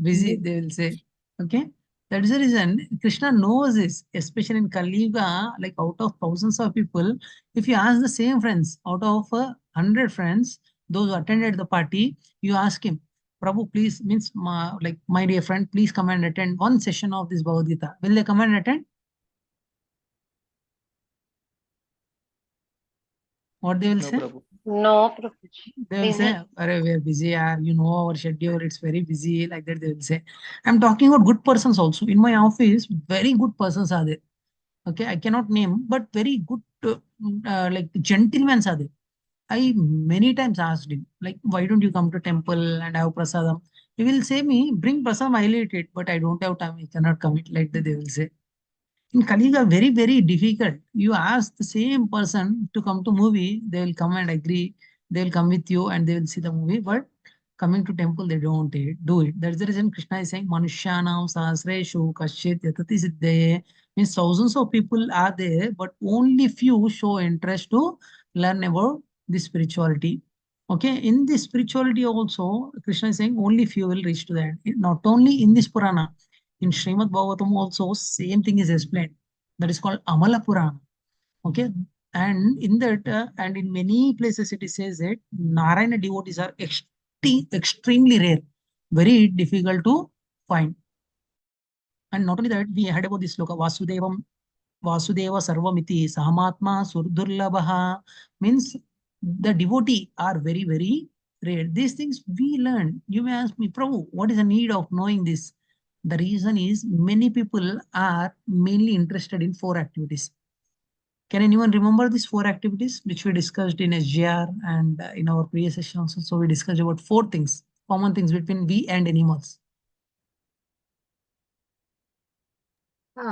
busy, they will say. Okay, that is the reason Krishna knows this, especially in Kali Yuga, like out of thousands of people, if you ask the same friends, out of 100 friends, those who attended the party, you ask him, Prabhu, please, means like my dear friend, please come and attend one session of this Bhagavad Gita. Will they come and attend? What they will No, say? Prabhu. No, Prabhuji. They will Busy. say, Arey, we are busy, you know our schedule, it's very busy, like that they will say. I'm talking about good persons also. In my office, very good persons are there. Okay, I cannot name, but very good, like gentlemen are there. I many times asked him, like, why don't you come to temple and have prasadam? He will say me, bring prasadam, I'll eat it, but I don't have time, I cannot commit, like that they will say. In Kaliga, very, very difficult. You ask the same person to come to movie, they will come and agree. They will come with you and they will see the movie. But coming to temple, they don't do it. That's the reason Krishna is saying, Manushyanam sahasreshu kasyet yatati siddhaye. Means thousands of people are there, but only few show interest to learn about this spirituality. Okay, in this spirituality also, Krishna is saying only few will reach to that. Not only in this Purana, in Srimad Bhagavatam also, same thing is explained. That is called Amala Purana. Okay. And in that, and in many places it says that Narayana devotees are extremely rare, very difficult to find. And not only that, we heard about this sloka, Vasudeva Sarvamiti Sahamatma Surdurlabha, means the devotee are very, very rare. These things we learn. You may ask me, Prabhu, what is the need of knowing this? The reason is many people are mainly interested in four activities. Can anyone remember these four activities which we discussed in SGR and in our previous sessions? So we discussed about four things, common things between we and animals.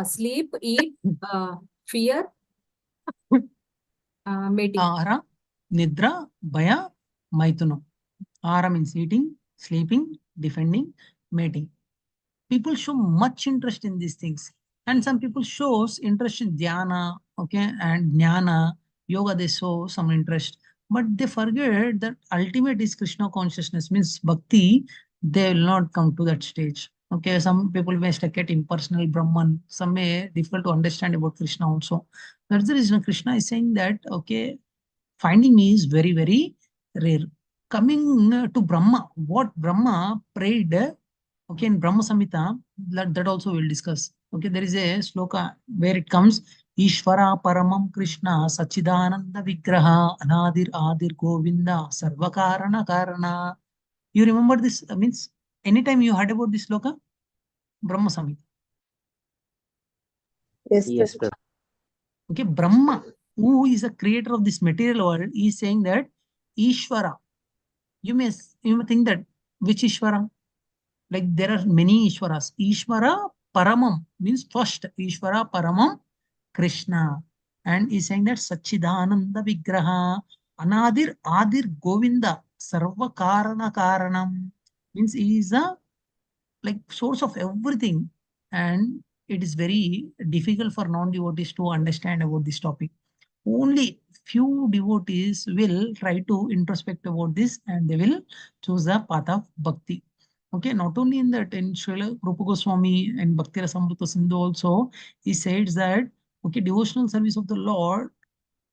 Sleep, eat, fear, mating. Ahara, Nidra, Bhaya, Maithuna. Ahara means eating, sleeping, defending, mating. People show much interest in these things. And some people shows interest in dhyana, okay, and jnana, yoga, they show some interest. But they forget that ultimate is Krishna consciousness, means bhakti, they will not come to that stage. Okay, some people may stuck at impersonal Brahman, some may difficult to understand about Krishna also. That's the reason Krishna is saying that, okay, finding me is very, very rare. Coming to Brahma, what Brahma prayed, okay, in Brahma Samhita, that also we'll discuss. Okay, there is a sloka where it comes, Ishvara Paramam Krishna Sachidananda Vigraha Anadir Adir Govinda Sarvakarana Karana. You remember this? Means anytime you heard about this sloka? Brahma Samhita. Yes, sir. Okay, Brahma, who is the creator of this material world, is saying that Ishvara. You may think that which Ishvara? Like there are many Ishwaras. Ishvara Paramam means first. Ishvara Paramam Krishna. And he's saying that Sachidananda Vigraha Anadir Adir Govinda Sarva Karana Karanam means he is a like source of everything. And it is very difficult for non-devotees to understand about this topic. Only few devotees will try to introspect about this and they will choose the path of bhakti. Okay, not only in that, in Srila Rupa Goswami and Bhakti Rasamrita Sindhu also, he says that, okay, devotional service of the Lord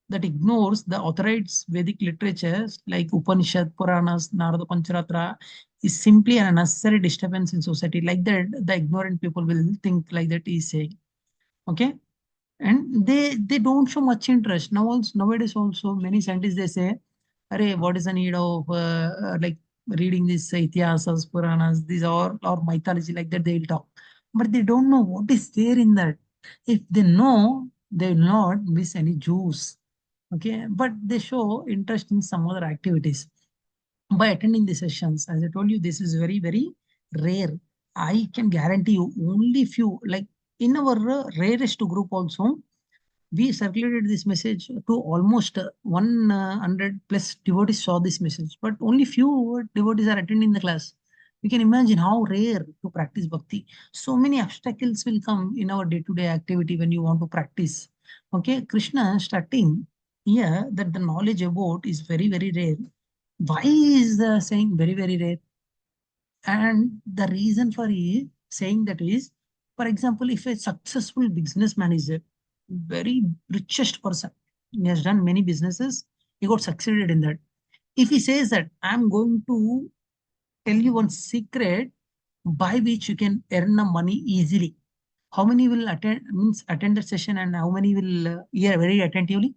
that ignores the authorized Vedic literatures like Upanishad, Puranas, Narada Pancharatra is simply an unnecessary disturbance in society. Like that, the ignorant people will think like that he is saying. Okay, and they don't show much interest now. Also nowadays also many scientists they say, "Arey, what is the need of like reading these itihasas, Puranas? These are or mythology like that." They will talk, but they don't know what is there in that. If they know, they will not miss any juice. Okay, but they show interest in some other activities by attending the sessions. As I told you, this is very, very rare. I can guarantee you only few, like in our rarest group also, we circulated this message to almost 100 plus devotees saw this message, but only few devotees are attending the class. You can imagine how rare to practice bhakti. So many obstacles will come in our day-to-day activity when you want to practice. Okay, Krishna starting here that the knowledge about is very, very rare. Why is saying very, very rare? And the reason for saying that is, for example, if a successful businessman is a very richest person, he has done many businesses, he got succeeded in that. If he says that I'm going to tell you one secret by which you can earn the money easily, how many will attend the session and how many will hear very attentively?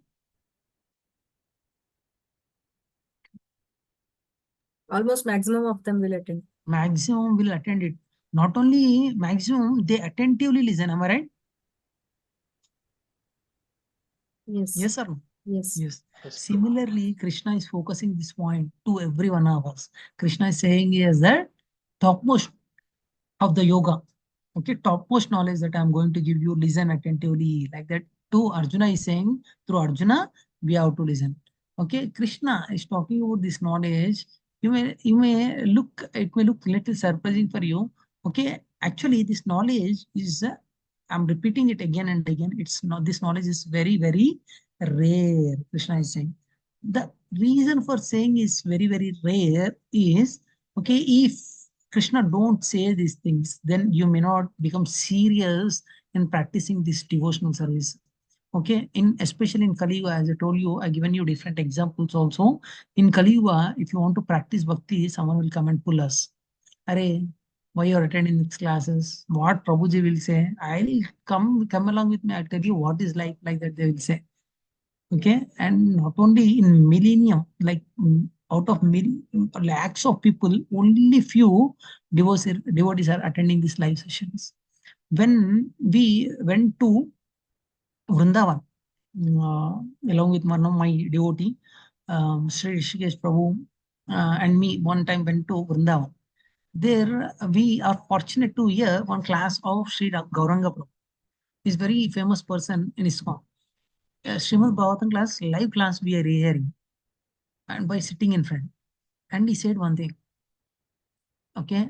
Almost maximum of them will attend. Maximum will attend it. Not only maximum, they attentively listen. Am I right? Yes. Yes or no? Yes. Yes. Similarly, Krishna is focusing this point to every one of us. Krishna is saying is that topmost of the yoga. Okay, topmost knowledge that I'm going to give you, listen attentively. Like that, to Arjuna is saying, through Arjuna, we have to listen. Okay, Krishna is talking about this knowledge. You may look, it may look little surprising for you. Okay, actually, this knowledge is I'm repeating it again and again. It's not, this knowledge is very, very rare. Krishna is saying. The reason for saying is very, very rare is, okay, if Krishna don't say these things, then you may not become serious in practicing this devotional service. Okay, in especially in Kali Yuga, as I told you, I given you different examples also. In Kali Yuga, if you want to practice bhakti, someone will come and pull us. Arey, why you are attending these classes? What Prabhuji will say? I'll come along with me. I'll tell you what is like that. They will say. Okay, and not only in millennium, like out of lakhs of people, only few devotees are attending these live sessions. When we went to Vrindavan, along with one of my devotee, Sri Rishikesh Prabhu, and me, one time went to Vrindavan. There we are fortunate to hear one class of Sri Gauranga Prabhu. is very famous person in ISKCON. Srimad Bhagavatam class, live class we are hearing, and by sitting in front. And he said one thing. Okay,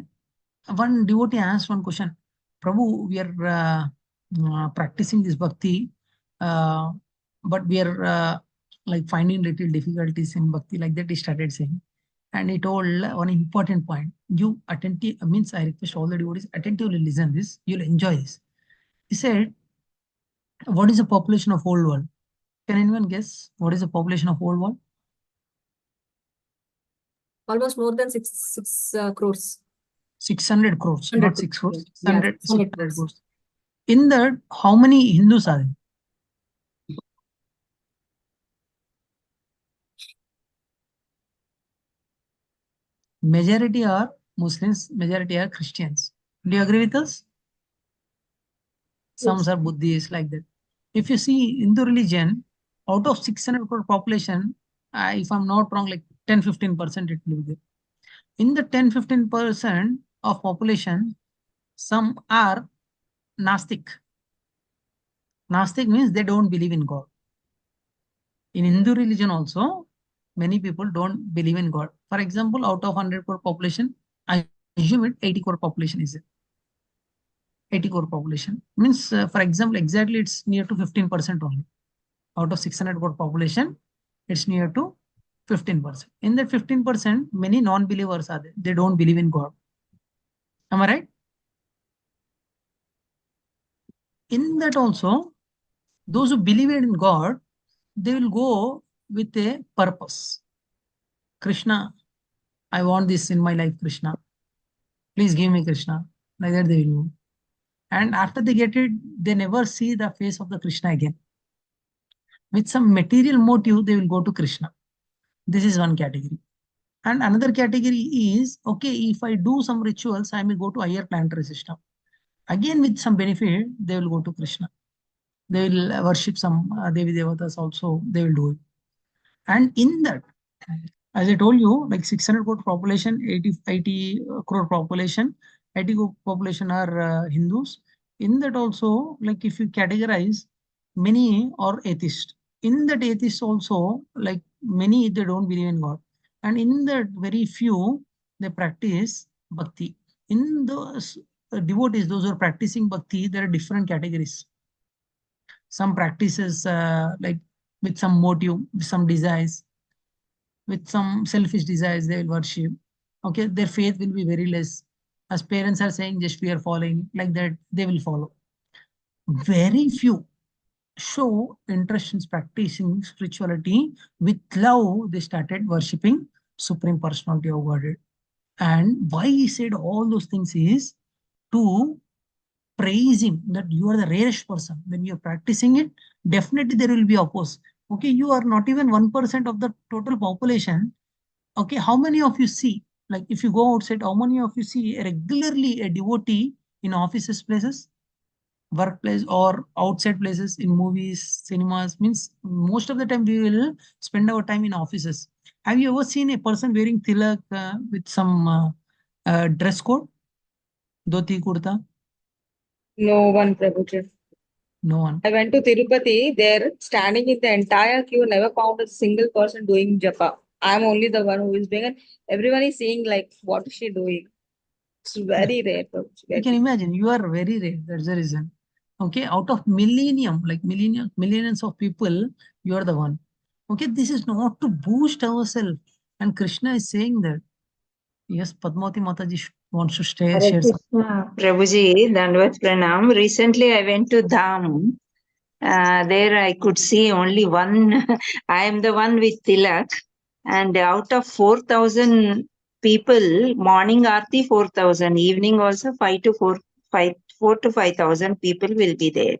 one devotee asked one question. Prabhu, we are practicing this bhakti, uh, but we are like finding little difficulties in bhakti. Like that, he started saying. And he told one important point. You attentive means I request all the devotees attentively listen this. You'll enjoy this. He said, "What is the population of whole world? Can anyone guess what is the population of whole world?" Almost more than six crores. 600 crores, 100 not 6 crores. Yeah, 600 crores. In that, how many Hindus are there? Majority are Muslims, majority are Christians. Do you agree with us? Some are Buddhists, like that. If you see Hindu religion, out of 600 crore population, if I'm not wrong, like 10-15% it will be there. In the 10-15% of population, some are Nastic. Nastic means they don't believe in God. In Hindu religion also, many people don't believe in God. For example, out of 100 crore population, I assume it 80 crore population is it. 80 crore population means, for example, exactly it's near to 15% only. Out of 600 crore population, it's near to 15%. In that 15%, many non-believers are there. They don't believe in God. Am I right? In that also, those who believe in God, they will go with a purpose. Krishna, I want this in my life, Krishna. Please give me Krishna. Like that they will go. And after they get it, they never see the face of the Krishna again. With some material motive, they will go to Krishna. This is one category. And another category is, okay, if I do some rituals, I may go to higher planetary system. Again, with some benefit, they will go to Krishna. They will worship some Devi Devatas also, they will do it. And in that, as I told you, like 600 crore population, 80 crore population, 80 crore population are Hindus. In that also, like if you categorize, many are atheist. In that atheist also, like many, they don't believe in God. And in that very few, they practice bhakti. In those devotees, those who are practicing bhakti, there are different categories. Some practices like with some motive, with some desires, with some selfish desires, they will worship. Okay, their faith will be very less. As parents are saying, just we are following, like that, they will follow. Very few show interest in practicing spirituality with love. They started worshipping Supreme Personality of Godhead. And why he said all those things is to praise him that you are the rarest person. When you're practicing it, definitely there will be oppose. Okay, you are not even 1% of the total population. Okay, how many of you see, like if you go outside, how many of you see regularly a devotee in offices, places, workplace, or outside places, in movies, cinemas? Means most of the time we will spend our time in offices. Have you ever seen a person wearing tilak with some dress code, dhoti kurta? No one, Prabhuji. No one. I went to Tirupati. There, standing in the entire queue, never found a single person doing japa. I'm only the one who is doing it. Everyone is saying like, "What is she doing?" It's very rare, Prabhuji. You can imagine you are very rare. That's the reason. Okay, out of millennium, like millions of people, you are the one. Okay, this is not to boost ourselves. And Krishna is saying that. Yes, Padmavati Mataji wants to Hare share something. Krishna, Prabhuji, Dandvat Pranam. Recently, I went to Dham. There I could see only one. I am the one with Tilak. And out of 4,000 people, morning Aarti 4,000, evening also 4 to 5,000 people will be there.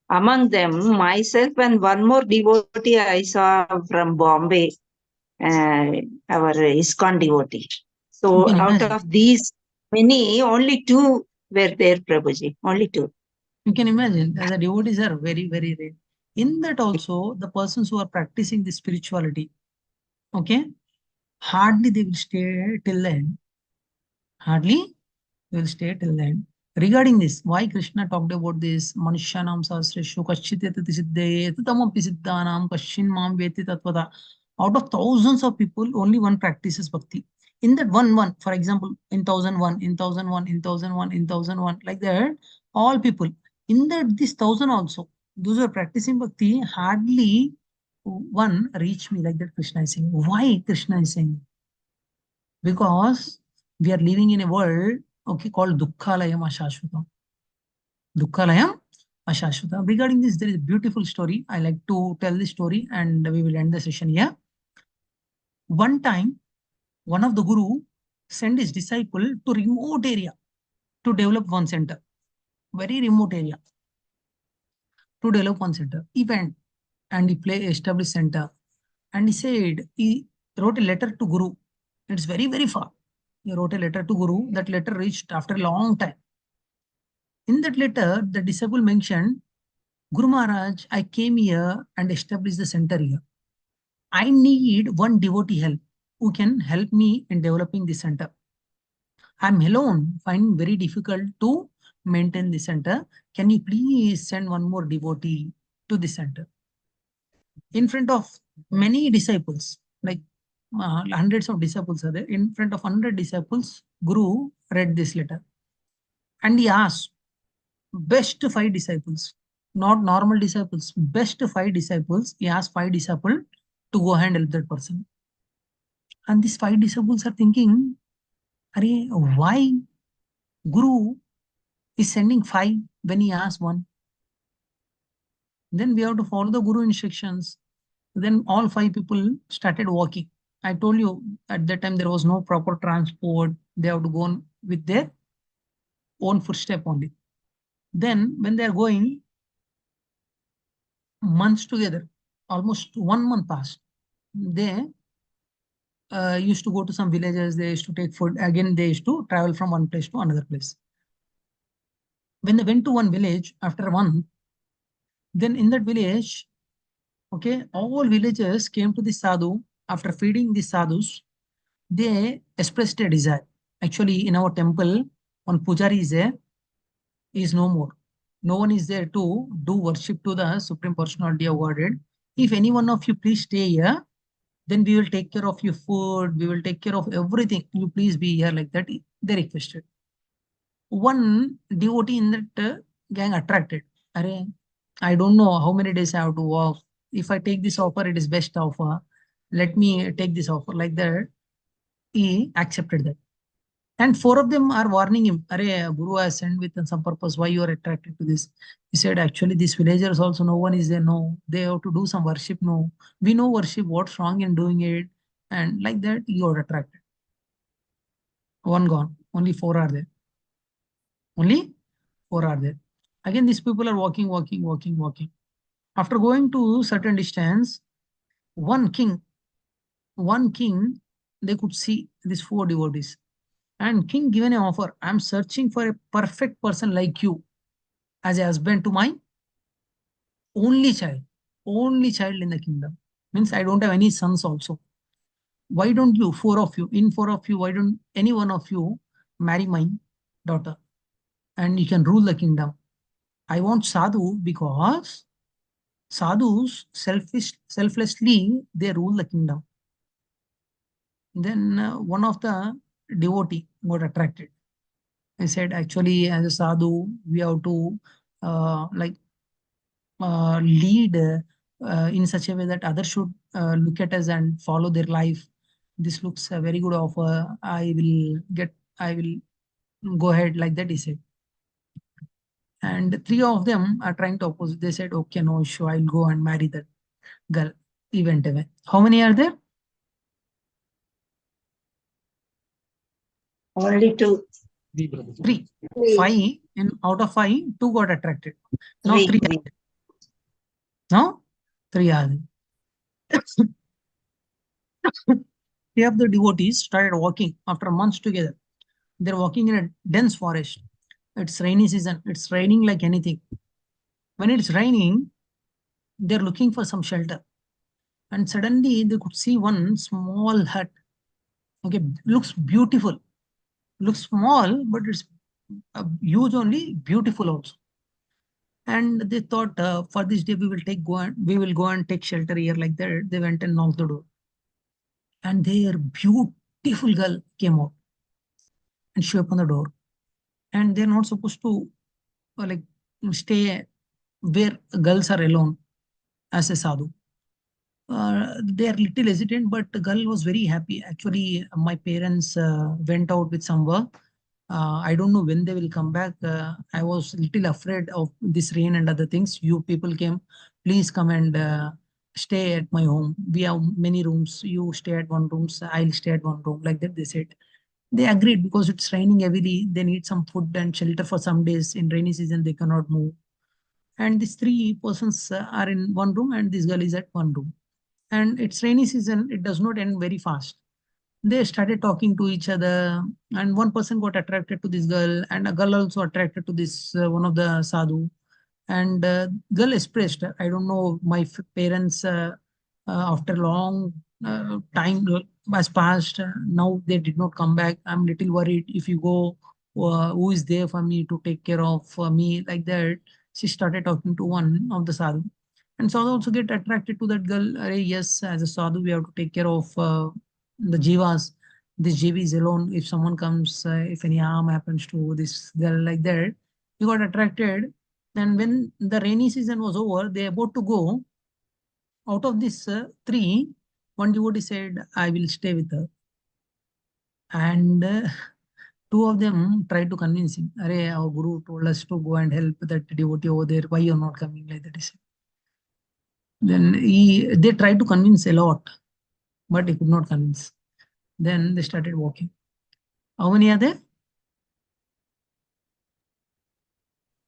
Among them, myself and one more devotee I saw from Bombay, our ISKCON devotee. So out of these many, only 2 were there, Prabhuji. Only 2. You can imagine the devotees are very, very rare. In that also, the persons who are practicing the spirituality, okay, hardly they will stay till the end. Hardly they will stay till the end. Regarding this, why Krishna talked about this? Manushyanam sahasreshu kaschit yatati siddhaye yatamapi siddhanam kaschin mam veti tatvata. Out of thousands of people, only one practices bhakti. In that one, for example, in 1001, in 1001, in 1001, in 1001, like that, all people. In that, this 1000 also, those who are practicing bhakti, hardly one reach me, like that Krishna is saying. Why Krishna is saying? Because we are living in a world, okay, called Dukkhalayam Ashashvatam. Dukkhalayam Ashashvatam. Regarding this, there is a beautiful story. I like to tell this story and we will end the session here. One time, one of the guru sent his disciple to remote area to develop one center. Very remote area. To develop one center. He went and he established center. And he said, he wrote a letter to Guru. It's very, very far. He wrote a letter to Guru. That letter reached after a long time. In that letter, the disciple mentioned, Guru Maharaj, I came here and established the center here. I need one devotee help who can help me in developing the center. I'm alone, finding very difficult to maintain the center. Can you please send one more devotee to the center? In front of many disciples, like hundreds of disciples are there, in front of 100 disciples, Guru read this letter. And he asked, best 5 disciples, not normal disciples, best 5 disciples, he asked 5 disciples to go and help that person. And these 5 disciples are thinking, why Guru is sending 5 when he asks 1? Then we have to follow the Guru instructions. Then all 5 people started walking. I told you at that time there was no proper transport. They have to go on with their own footstep only. Then when they are going months together, almost 1 month passed. They used to go to some villages. They used to take food. Again, they used to travel from one place to another place. When they went to one village after a month, then in that village, okay, all villagers came to the sadhu. After feeding the sadhus, they expressed a desire. Actually, in our temple, one pujari is there, is no more. No one is there to do worship to the Supreme Personality of Godhead. If any one of you please stay here, then we will take care of your food, we will take care of everything. You please be here, like that. They requested. One devotee in that gang attracted. I don't know how many days I have to walk. If I take this offer, it is best offer. Let me take this offer, like that. He accepted that. And 4 of them are warning him, Guru has sent with some purpose, why you are attracted to this? He said, actually, these villagers also, no one is there, no. They have to do some worship, no. We know worship, what's wrong in doing it? And like that, you are attracted. 1 gone, only 4 are there. Only 4 are there. Again, these people are walking. After going to certain distance, one king, they could see these 4 devotees. And king given an offer, I'm searching for a perfect person like you as a husband to my only child in the kingdom. Means I don't have any sons also. Why don't you, 4 of you, why don't any one of you marry my daughter and you can rule the kingdom? I want sadhu because sadhus selflessly, they rule the kingdom. Then one of the devotee got attracted. I said, actually, as a sadhu, we have to lead in such a way that others should look at us and follow their life. This looks a very good offer. I will go ahead, like that, he said. And 3 of them are trying to oppose. They said, okay, no issue, I'll go and marry that girl. He went away. How many are there? Only 2. 3. 5. And out of 5, 2 got attracted. Now 3. Now 3 are there. 3 of the devotees started walking after months together. They're walking in a dense forest. It's rainy season. It's raining like anything. When it's raining, they're looking for some shelter. And suddenly they could see one small hut. Okay, looks beautiful. Looks small, but it's huge only, beautiful also. And they thought, for this day we will go and take shelter here, like that. They went and knocked the door, and their beautiful girl came out, and she opened the door. And they're not supposed to like stay where girls are alone as a sadhu. They are little hesitant, but the girl was very happy. Actually, my parents went out with some work. I don't know when they will come back. I was little afraid of this rain and other things. You people came, please come and stay at my home. We have many rooms. You stay at one room, so I'll stay at one room. Like that, they said. They agreed because it's raining heavily. They need some food and shelter for some days. In rainy season, they cannot move. And these three persons are in one room, and this girl is at one room. And it's rainy season, it does not end very fast. They started talking to each other, and one person got attracted to this girl, and a girl also attracted to this one of the sadhu. And girl expressed, I don't know, my parents after long time has passed, now they did not come back. I'm little worried. If you go, who is there for me to take care of me, like that. She started talking to one of the sadhu, and sadhu also get attracted to that girl. Yes, as a sadhu we have to take care of the jivas. This jiva is alone. If someone comes, if any harm happens to this girl, like that, he got attracted. And when the rainy season was over, they about to go. Out of this three, one devotee said, I will stay with her. And two of them tried to convince him. Arey, our guru told us to go and help that devotee over there. Why you're not coming, like that? He said. Then they tried to convince a lot, but he could not convince. Then they started walking. How many are there?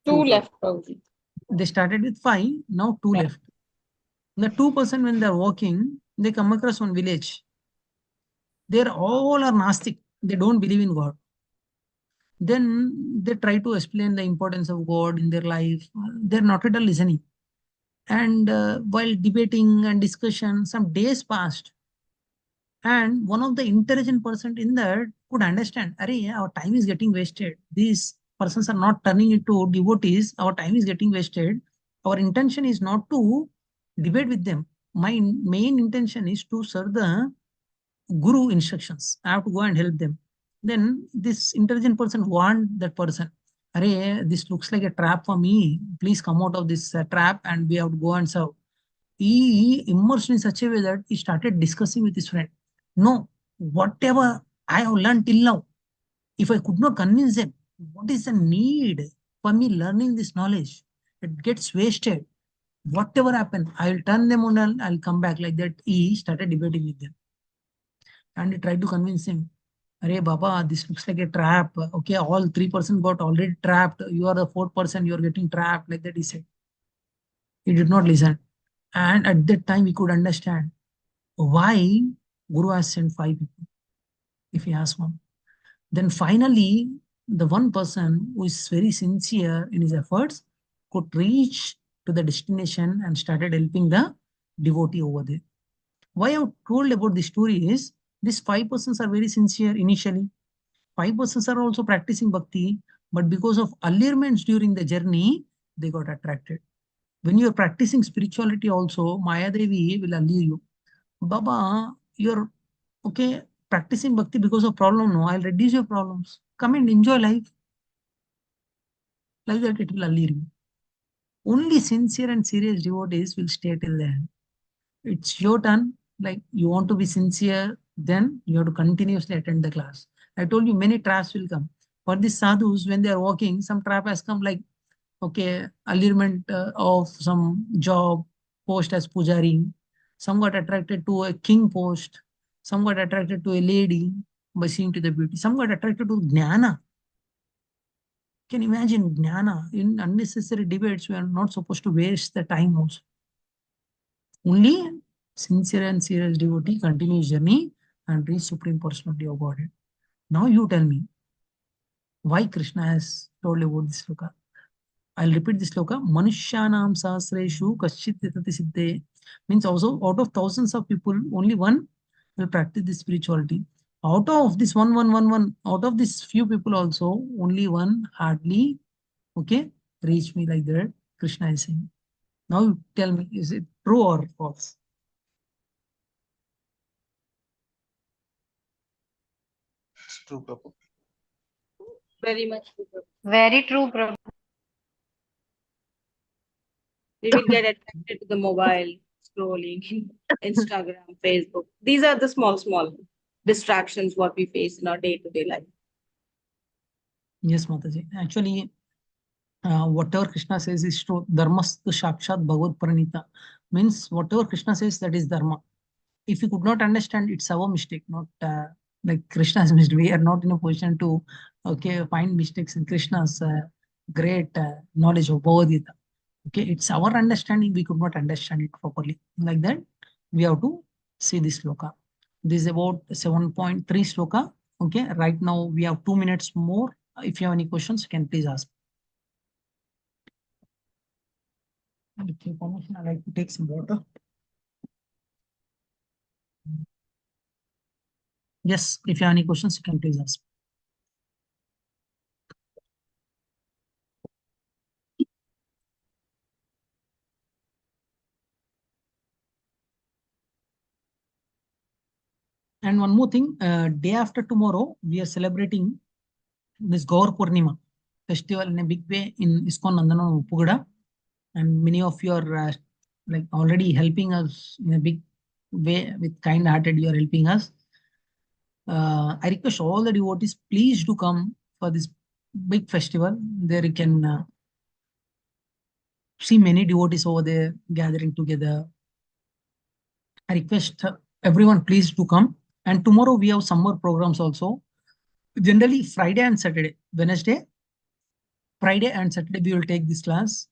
Two left, probably. They started with 5, now 2 left. The 2% when they're walking, they come across one village. They're all are Nastic. They don't believe in God. Then they try to explain the importance of God in their life. They're not at all listening. And while debating and discussion, some days passed. And one of the intelligent person in that could understand, Arey, our time is getting wasted. These persons are not turning into devotees. Our time is getting wasted. Our intention is not to debate with them. My main intention is to serve the guru instructions. I have to go and help them. Then this intelligent person warned that person, Arey, this looks like a trap for me. Please come out of this trap and we have to go and serve. He immersed in such a way that he started discussing with his friend. No, whatever I have learned till now, if I could not convince them, what is the need for me learning this knowledge? It gets wasted. Whatever happened, I'll turn them on and I'll come back, like that. He started debating with them. And he tried to convince him, Arey Baba, this looks like a trap. Okay, all 3% got already trapped. You are the 4%, you are getting trapped, like that he said. He did not listen. And at that time, he could understand why Guru has sent 5 people, if he has one. Then finally, the one person who is very sincere in his efforts could reach to the destination and started helping the devotee over there. Why I told about this story is, these 5 persons are very sincere initially. 5 persons are also practicing bhakti, but because of allurements during the journey, they got attracted. When you are practicing spirituality also, Maya Devi will allure you. Baba, you're okay practicing bhakti because of problem. No, I'll reduce your problems. Come and enjoy life. Like that, it will allure you. Only sincere and serious devotees will stay till the end. It's your turn. Like you want to be sincere, then you have to continuously attend the class. I told you many traps will come. For these sadhus, when they are walking, some trap has come, like, okay, allurement of some job, post as pujari. Some got attracted to a king post. Some got attracted to a lady by seeing to the beauty. Some got attracted to jnana. Can you imagine jnana? In unnecessary debates, we are not supposed to waste the time also. Only sincere and serious devotee continues journey and reach Supreme Personality of Godhead. Now you tell me why Krishna has told about this sloka. I'll repeat this sloka. Manushyanam sahasreshu kaschit yatati siddhe. Means also out of thousands of people, only one will practice this spirituality. Out of this out of this few people also, only one hardly, okay, reach me like that. Krishna is saying. Now you tell me, is it true or false? It's true, Prabhu. Very much true, Prabhu. Very true, Prabhu. We will get attracted to the mobile, scrolling, Instagram, Facebook. These are the small distractions what we face in our day-to-day life. Yes, Mataji. Actually, whatever Krishna says is true. Dharmastu Shakshat Bhagavad Pranita means whatever Krishna says, that is Dharma. If you could not understand, it's our mistake, not like Krishna's mistake. We are not in a position to find mistakes in Krishna's great knowledge of Bhagavad Gita. Okay, it's our understanding. We could not understand it properly. Like that, we have to see this sloka. This is about 7.3 sloka. Okay, right now we have 2 minutes more. If you have any questions, you can please ask. With your permission, I'd like to take some water. Yes, if you have any questions, you can please ask. And one more thing, day after tomorrow, we are celebrating this Gaur Purnima festival in a big way in ISKCON Nandanam Pugada. And many of you are like already helping us in a big way with kind-hearted. You are helping us. I request all the devotees, please do come for this big festival. There you can see many devotees over there gathering together. I request everyone, please do come. And tomorrow we have summer programs also. Generally Friday and Saturday, Wednesday, Friday and Saturday we will take this class.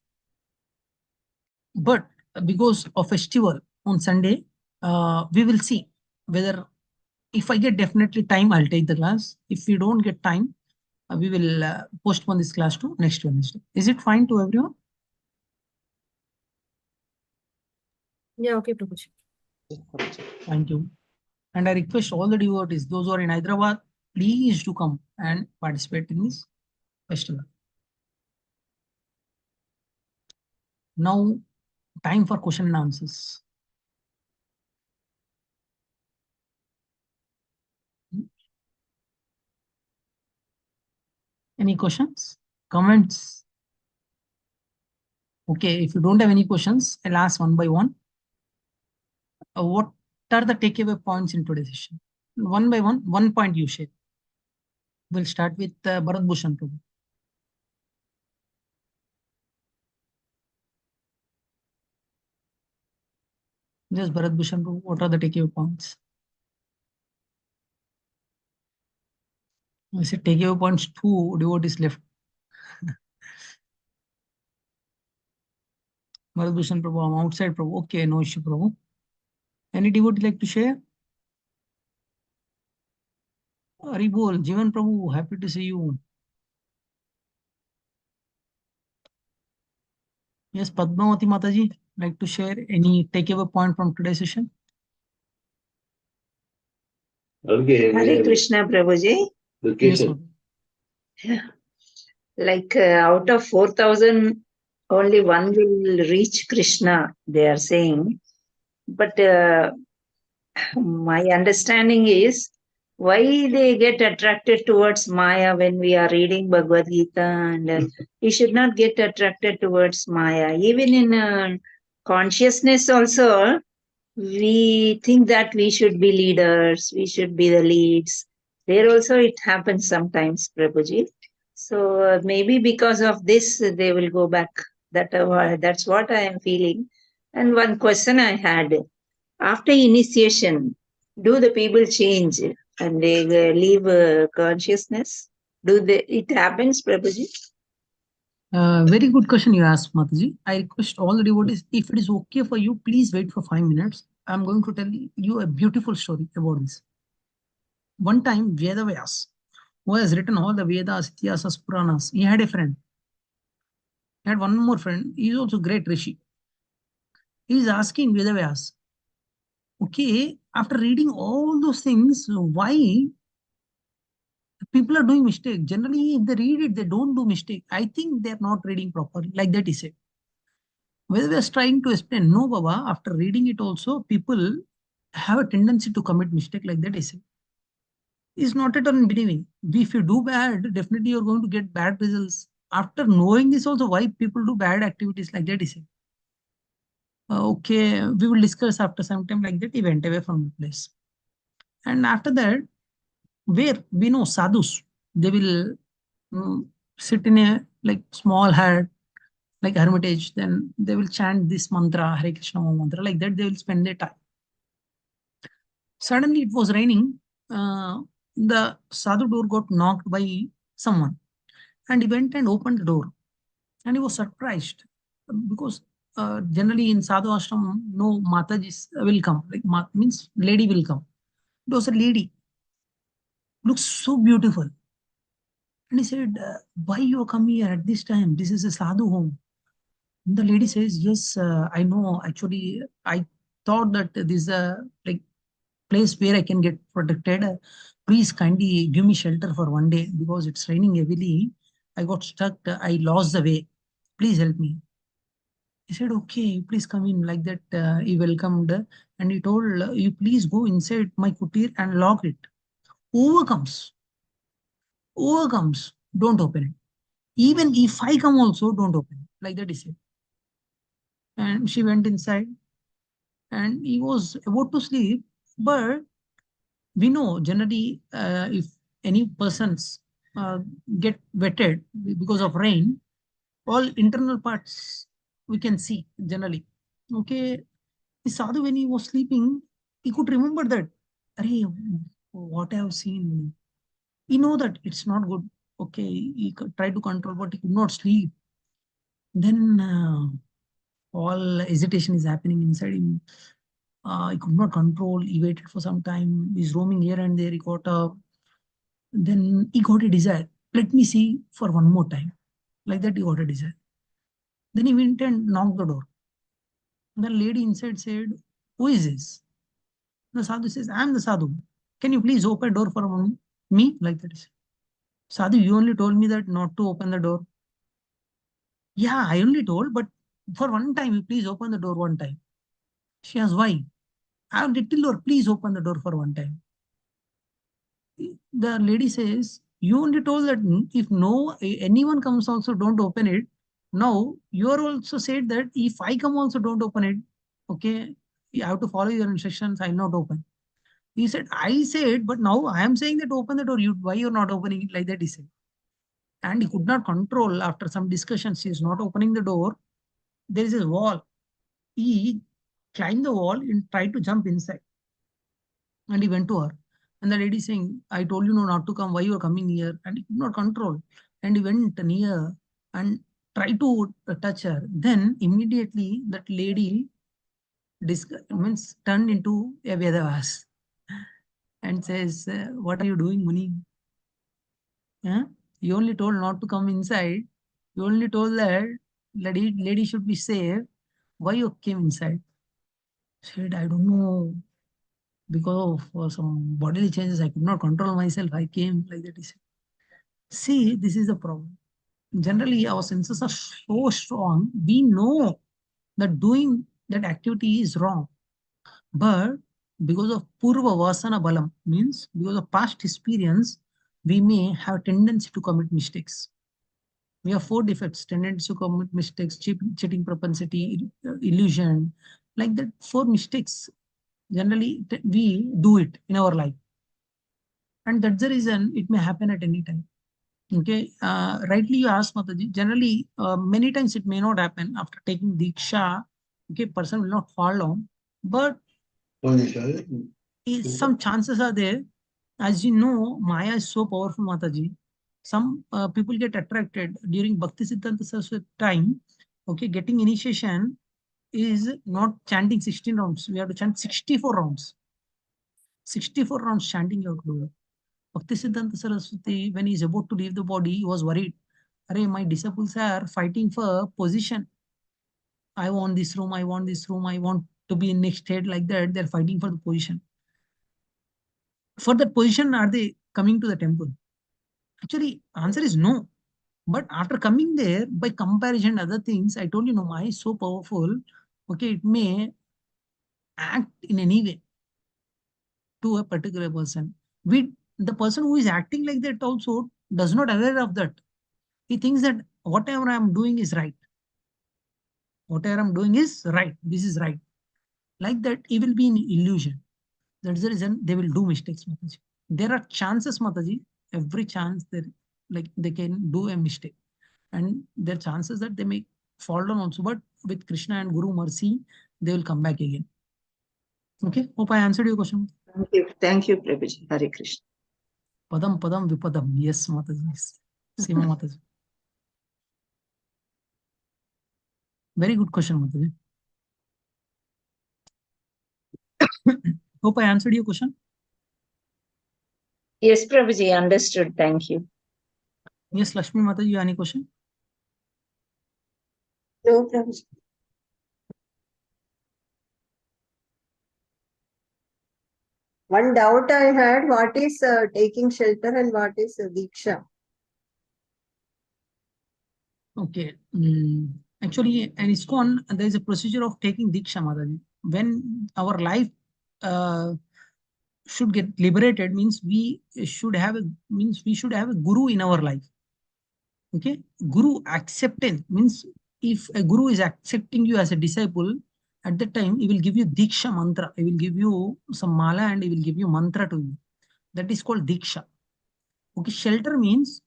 But because of festival on Sunday, we will see whether if I get definitely time, I'll take the class. If we don't get time, we will postpone this class to next Wednesday. Is it fine to everyone? Yeah, okay, Prabhuji. Thank you. And I request all the devotees, those who are in Hyderabad, please do come and participate in this festival. Now, time for question and answers. Any questions, comments? Okay, if you don't have any questions, I'll ask one by one. What are the takeaway points in today's session? One by one point you share. We'll start with Bharat Bhushan Prabhu. Just Bharat Bhushan Prabhu, what are the takeaway points? I said takeaway points, 2 devotees left. Bharat Bhushan Prabhu, I'm outside Prabhu. Okay, no issue Prabhu. Any devotee like to share? Haribol, Jivan Prabhu, happy to see you. Yes, Padmavati Mataji, like to share any takeaway point from today's session? Hare Krishna, Prabhuji. Yes, Like out of 4,000, only one will reach Krishna, they are saying. But my understanding is why they get attracted towards Maya when we are reading Bhagavad Gita, and we should not get attracted towards Maya. Even in consciousness also, we think that we should be leaders, we should be the leads. There also it happens sometimes, Prabhuji. So maybe because of this, they will go back. That's what I am feeling. And one question I had, after initiation, do the people change and they leave consciousness? It happens, Prabhuji? very good question you asked, Mataji. I request all the devotees, if it is okay for you, please wait for 5 minutes. I'm going to tell you a beautiful story about this. One time, Vedavyas, who has written all the Vedas, Ityasas, Puranas, he had a friend. He had one more friend. He is also great Rishi. He is asking Vedavyas, okay, after reading all those things, why people are doing mistake. Generally, if they read it, they don't do mistake. I think they're not reading properly. Like that he said. Whether we are trying to explain, no, Baba, after reading it also, people have a tendency to commit mistake like that he said. Is not at all in believing. If you do bad, definitely you're going to get bad results. After knowing this also, why people do bad activities like that he said. Okay, we will discuss after some time like that. He went away from the place. And after that, where we know sadhus, they will sit in a like small hut, like hermitage, then they will chant this mantra, Hare Krishna mantra, like that they will spend their time. Suddenly it was raining. The sadhu door got knocked by someone, and he went and opened the door, and he was surprised because generally in sadhu ashram, no matajis will come, like means lady will come. It was a lady, looks so beautiful. And he said, why you come here at this time? This is a sadhu home. And the lady says, yes, I know. Actually, I thought that this is a like place where I can get protected. Please kindly give me shelter for one day because it's raining heavily. I got stuck. I lost the way. Please help me. He said, okay, please come in. Like that, he welcomed and he told, you please go inside my kutir and lock it. Overcomes. Overcomes. Don't open it. Even if I come also, don't open it. Like that he said. And she went inside and he was about to sleep. But we know generally if any persons get wetted because of rain, all internal parts we can see generally. Okay, the sadhu when he was sleeping, he could remember that, Arey, what I have seen. He know that it's not good. Okay, he tried to control, but he could not sleep. Then all hesitation is happening inside him. He could not control. He waited for some time. He's roaming here and there. He got up. Then he got a desire. Let me see for one more time. Like that, he got a desire. Then he went and knocked the door. The lady inside said, who is this? The sadhu says, I am the sadhu. Can you please open door for me? Like that. Sadhu, you only told me that not to open the door. Yeah, I only told, but for one time, you please open the door one time. She asked, why? I have little door. Please open the door for one time. The lady says, you only told that if no anyone comes also don't open it. Now you are also said that if I come also don't open it. Okay, you have to follow your instructions. I'll not open. He said, I said, but now I am saying that open the door. You why you're not opening it like that? He said, and he could not control. After some discussions, he is not opening the door. There is a wall. He climbed the wall and tried to jump inside. And he went to her. And the lady saying, I told you no, not to come. Why you are coming here? And he could not control. And he went near and tried to touch her. Then immediately that lady means turned into a Vedavas and says, what are you doing, Muni? Huh? You only told not to come inside. You only told that lady should be safe. Why you came inside? Said, I don't know. Because of some bodily changes, I could not control myself. I came like that. He said. See, this is the problem. Generally, our senses are so strong. We know that doing that activity is wrong. But because of purva vasana balam, means because of past experience, we may have tendency to commit mistakes. We have four defects: tendency to commit mistakes, cheating propensity, illusion, like that. Four mistakes. Generally, we do it in our life. And that's the reason it may happen at any time. Okay, rightly you asked Mataji. Generally, many times it may not happen after taking Diksha. Okay, person will not fall down, but some chances are there. As you know, Maya is so powerful, Mataji. Some people get attracted during Bhakti Siddhanta Saraswati time. Okay, getting initiation is not chanting 16 rounds. We have to chant 64 rounds. 64 rounds chanting you have to do. Bhakti Siddhanta Saraswati, when he is about to leave the body, he was worried. Arey, my disciples are fighting for position. I want this room, I want this room, I want to be in next state, like that. They're fighting for the position. For that position, are they coming to the temple? Actually, answer is no. But after coming there, by comparison, other things, I told you, no, Maya is so powerful. Okay, it may act in any way to a particular person. The person who is acting like that also does not aware of that. He thinks that whatever I am doing is right. Whatever I'm doing is right. This is right. Like that, he will be in illusion. That's the reason they will do mistakes, Mataji. There are chances, Mataji. Every chance that like they can do a mistake, and there are chances that they may fall down also. But with Krishna and Guru mercy, they will come back again. Okay. Hope I answered your question. Thank you, Prabhuji. Hare Krishna. Padam padam vipadam. Yes, Mataji. Yes. Sima Mataji. Very good question, Mataji. Hope I answered your question. Yes, Prabhuji, understood. Thank you. Yes, Lakshmi Mataji, you have any question? No, Prabhuji. One doubt I had, what is taking shelter and what is Diksha? Okay. Actually, in ISKCON, there is a procedure of taking Diksha, Mataji. When our life should get liberated, means we should have a guru in our life. Okay. Guru acceptance means if a guru is accepting you as a disciple, at that time he will give you Diksha mantra. He will give you some mala and he will give you mantra to you. That is called Diksha. Okay. Shelter means,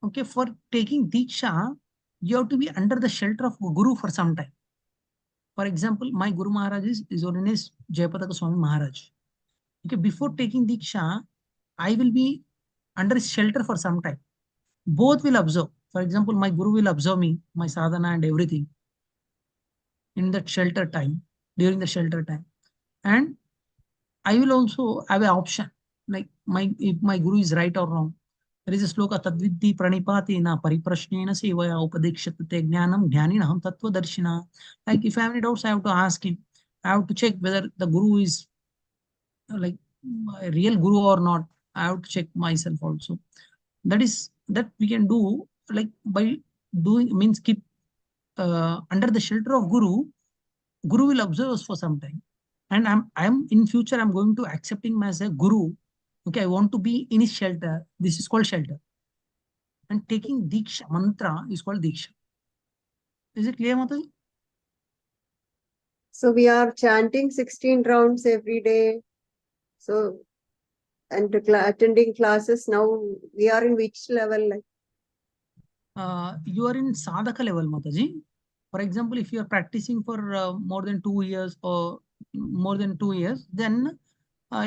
okay, for taking Diksha, you have to be under the shelter of Guru for some time. For example, my Guru Maharaj is known as Jayapataka Swami Maharaj. Okay, before taking Diksha, I will be under his shelter for some time. Both will observe. For example, my Guru will observe me, my sadhana and everything in that shelter time, during the shelter time. And I will also have an option, like if my Guru is right or wrong. There is a sloka tadviddi pranipati na pariprashnena sevaya upadekshatate jnanam jnaninaham tattva darshina. Like if I have any doubts, I have to ask him. I have to check whether the Guru is like a real Guru or not. I have to check myself also. That we can do like by doing means keep under the shelter of Guru. Guru will observe us for some time, and I'm in future I'm going to accepting him as a Guru. Okay, I want to be in his shelter. This is called shelter. And taking Diksha mantra is called Diksha. Is it clear, Mataji? So we are chanting 16 rounds every day. So, and attending classes now, we are in which level? Like? You are in sadhaka level, Mataji. For example, if you are practicing for more than 2 years or more than 2 years, then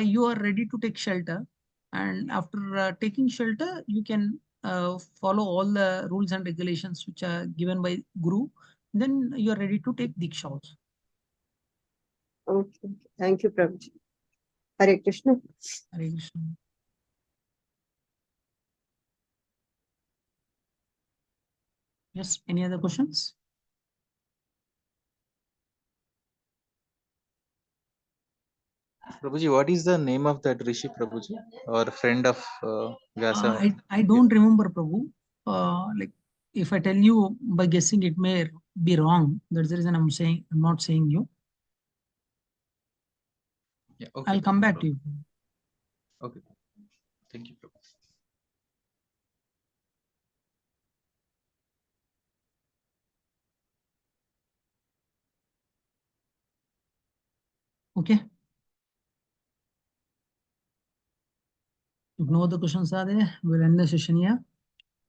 you are ready to take shelter. And after taking shelter, you can follow all the rules and regulations which are given by Guru. Then you are ready to take Diksha also. Okay. Thank you, Prabhuji. Hare Krishna. Hare Krishna. Yes, any other questions? Prabhuji, what is the name of that Rishi Prabhuji or friend of Vyasa? I don't remember, Prabhu. Like if I tell you by guessing, it may be wrong. That's the reason I'm not saying you. Yeah, okay. I'll come back to you. Okay. Thank you, Prabhu. Okay. If no other questions are there, we'll end the session here.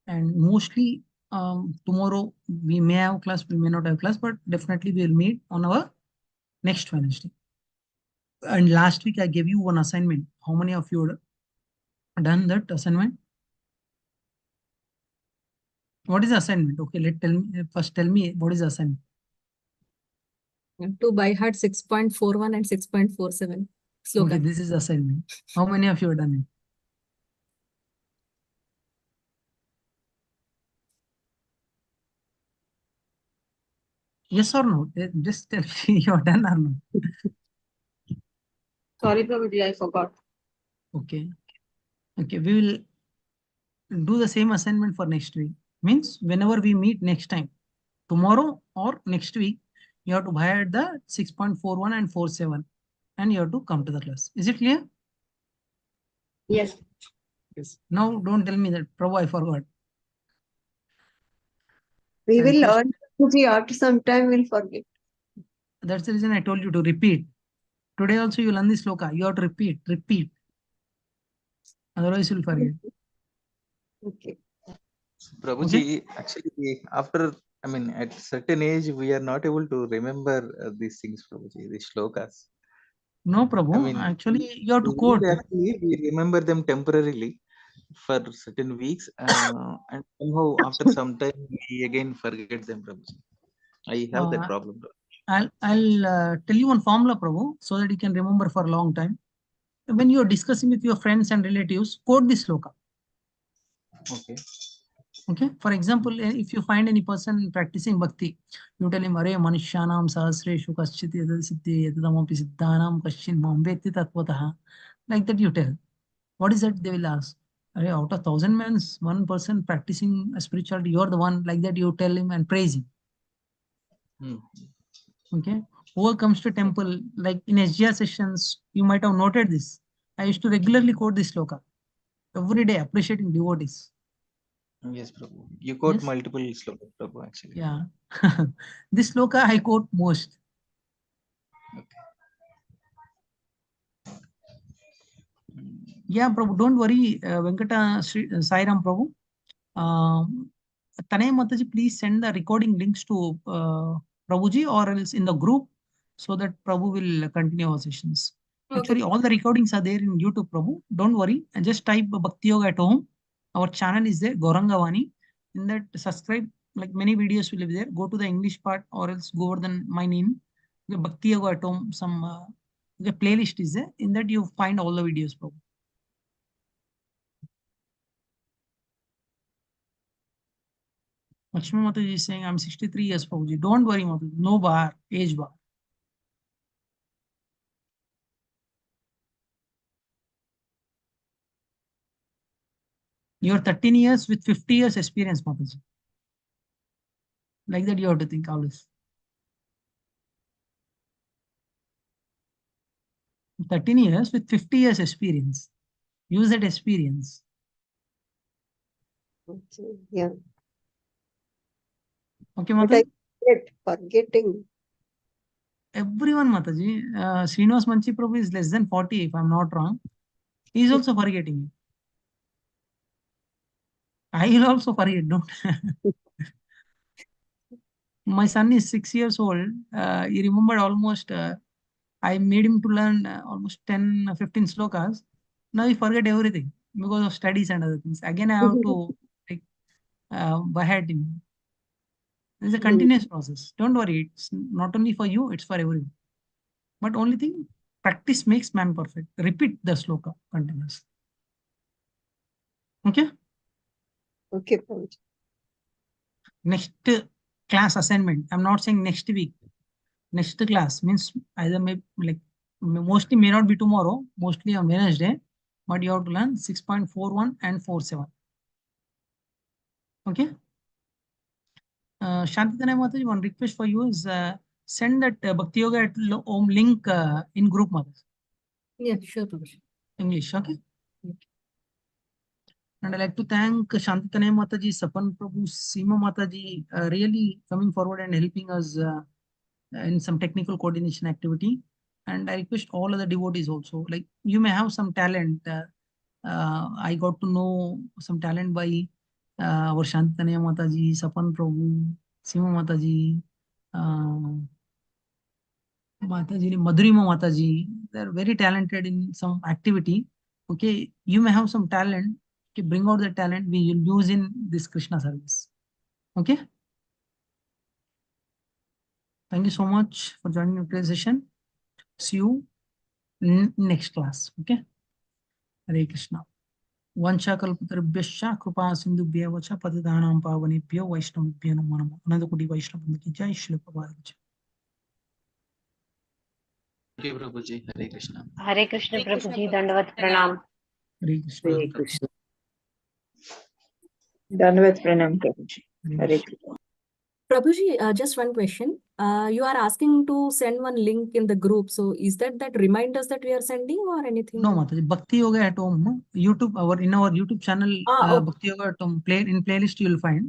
And mostly tomorrow we may have class, we may not have class, but definitely we'll meet on our next Wednesday. And last week I gave you one assignment. How many of you done that assignment? What is the assignment? Okay, first tell me what is the assignment. To by heart 6.41 and 6.47. Sloka. Okay, this is assignment. How many of you have done it? Yes or no? Just tell me you're done or not. Sorry, Prabhuji, I forgot. Okay. Okay, we will do the same assignment for next week. Means whenever we meet next time, tomorrow or next week, you have to buy at the 6.41 and 47 and you have to come to the class. Is it clear? Yes. Yes. Now don't tell me that, Prabhu, I forgot. We will Thank learn. Prabhuji, after some time we'll forget. That's the reason I told you to repeat. Today also you learn this sloka. You have to repeat. Otherwise you'll forget. Okay. Prabhuji, actually, after, I mean, at certain age, we are not able to remember these things, Prabhuji, these shlokas. No, I Prabhu. mean, Actually, you have to we quote. actually we remember them temporarily for certain weeks, and somehow after some time we again forget them, Prabhuji. I have that problem. I'll tell you one formula, Prabhu, so that you can remember for a long time. When you are discussing with your friends and relatives, quote this sloka. Okay. Okay. For example, if you find any person practicing bhakti, you tell him, Are Manushyanam Sahasreshu Kaschit Siddhi Yadamapi Siddhanam Kaschin Mambeti Tattvataha. Like that you tell. What is that? They will ask. Are out of 1,000 men, one person practicing spirituality, you're the one. Like that you tell him and praise him. Okay. Whoever comes to temple, like in SGR sessions, you might have noted this. I used to regularly quote this sloka every day, appreciating devotees. Yes, Prabhu. You quote Yes. multiple slokas, Prabhu, actually. Yeah. This sloka I quote most. Yeah, Prabhu, don't worry, Venkata Sairam Prabhu. Tanay Mataji, please send the recording links to Prabhuji or else in the group so that Prabhu will continue our sessions. Actually, all the recordings are there in YouTube, Prabhu. Don't worry. And just type Bhakti Yoga at home. Our channel is there, Gaurangavani. In that, subscribe. Like many videos will be there. Go to the English part or else go over than my name. The Bhakti Yoga at home. Some the playlist is there. In that, you find all the videos, Prabhu. Lakshmi Mataji is saying, I'm 63 years, Prabhuji. Don't worry, Mataji. No bar, age bar. You're 13 years with 50 years experience, Mataji. Like that you have to think always. 13 years with 50 years experience. Use that experience. Okay. Yeah. Okay, But Mataji? forgetting. Everyone, Mataji. Srinivas Manchi Prabhu is less than 40, if I'm not wrong. He is also forgetting. I will also forget, don't. My son is 6 years old. He remembered almost, I made him to learn almost 10, 15 slokas. Now he forget everything because of studies and other things. Again, I have to like behead him. It's a continuous process. Don't worry. It's not only for you, it's for everyone. But only thing, practice makes man perfect. Repeat the sloka continuously. Okay? Okay, Prabhuji. Next class assignment. I'm not saying next week. Next class means either may like mostly may not be tomorrow, mostly on Wednesday, but you have to learn 6.41 and 47. Okay. Shantitanay Mataji, one request for you is send that Bhakti Yoga at Om link in group, Mataji. Yeah, sure, Prabhuji. English, okay? And I'd like to thank Shantitanay Mataji, Sapan Prabhu, Seema Mataji, really coming forward and helping us in some technical coordination activity. And I request all other devotees also, like you may have some talent. I got to know some talent by our Shantitanaya Mataji, Sapan Prabhu, Seema Mataji, Mataji, Madhurima Mataji. They're very talented in some activity. Okay, you may have some talent. Okay, bring out the talent we will use in this Krishna service. Okay. Thank you so much for joining today's session. See you next class. Okay. Hare Krishna. वंशाकल्पतरुभ्यश्च कृपा सिन्धुभ्येव च पतितानां पावनेभ्यो वैष्णवेभ्यो नमो नमः। अनंतकोटि वैष्णव की जय। श्री प्रभुपाद की जय। Thank you, Prabhuji. Hare Krishna. Hare Krishna Prabhuji, Dandavad Pranam. Hare Krishna. Hare Krishna. Dandavat Pranam, Prabhuji. Hare Krishna. Prabhuji, just one question. You are asking to send one link in the group. So is that reminders that we are sending or anything? No, Mataji. Bhakti Yoga at home. YouTube, in our YouTube channel, Okay. Bhakti Yoga at home. In playlist you will find.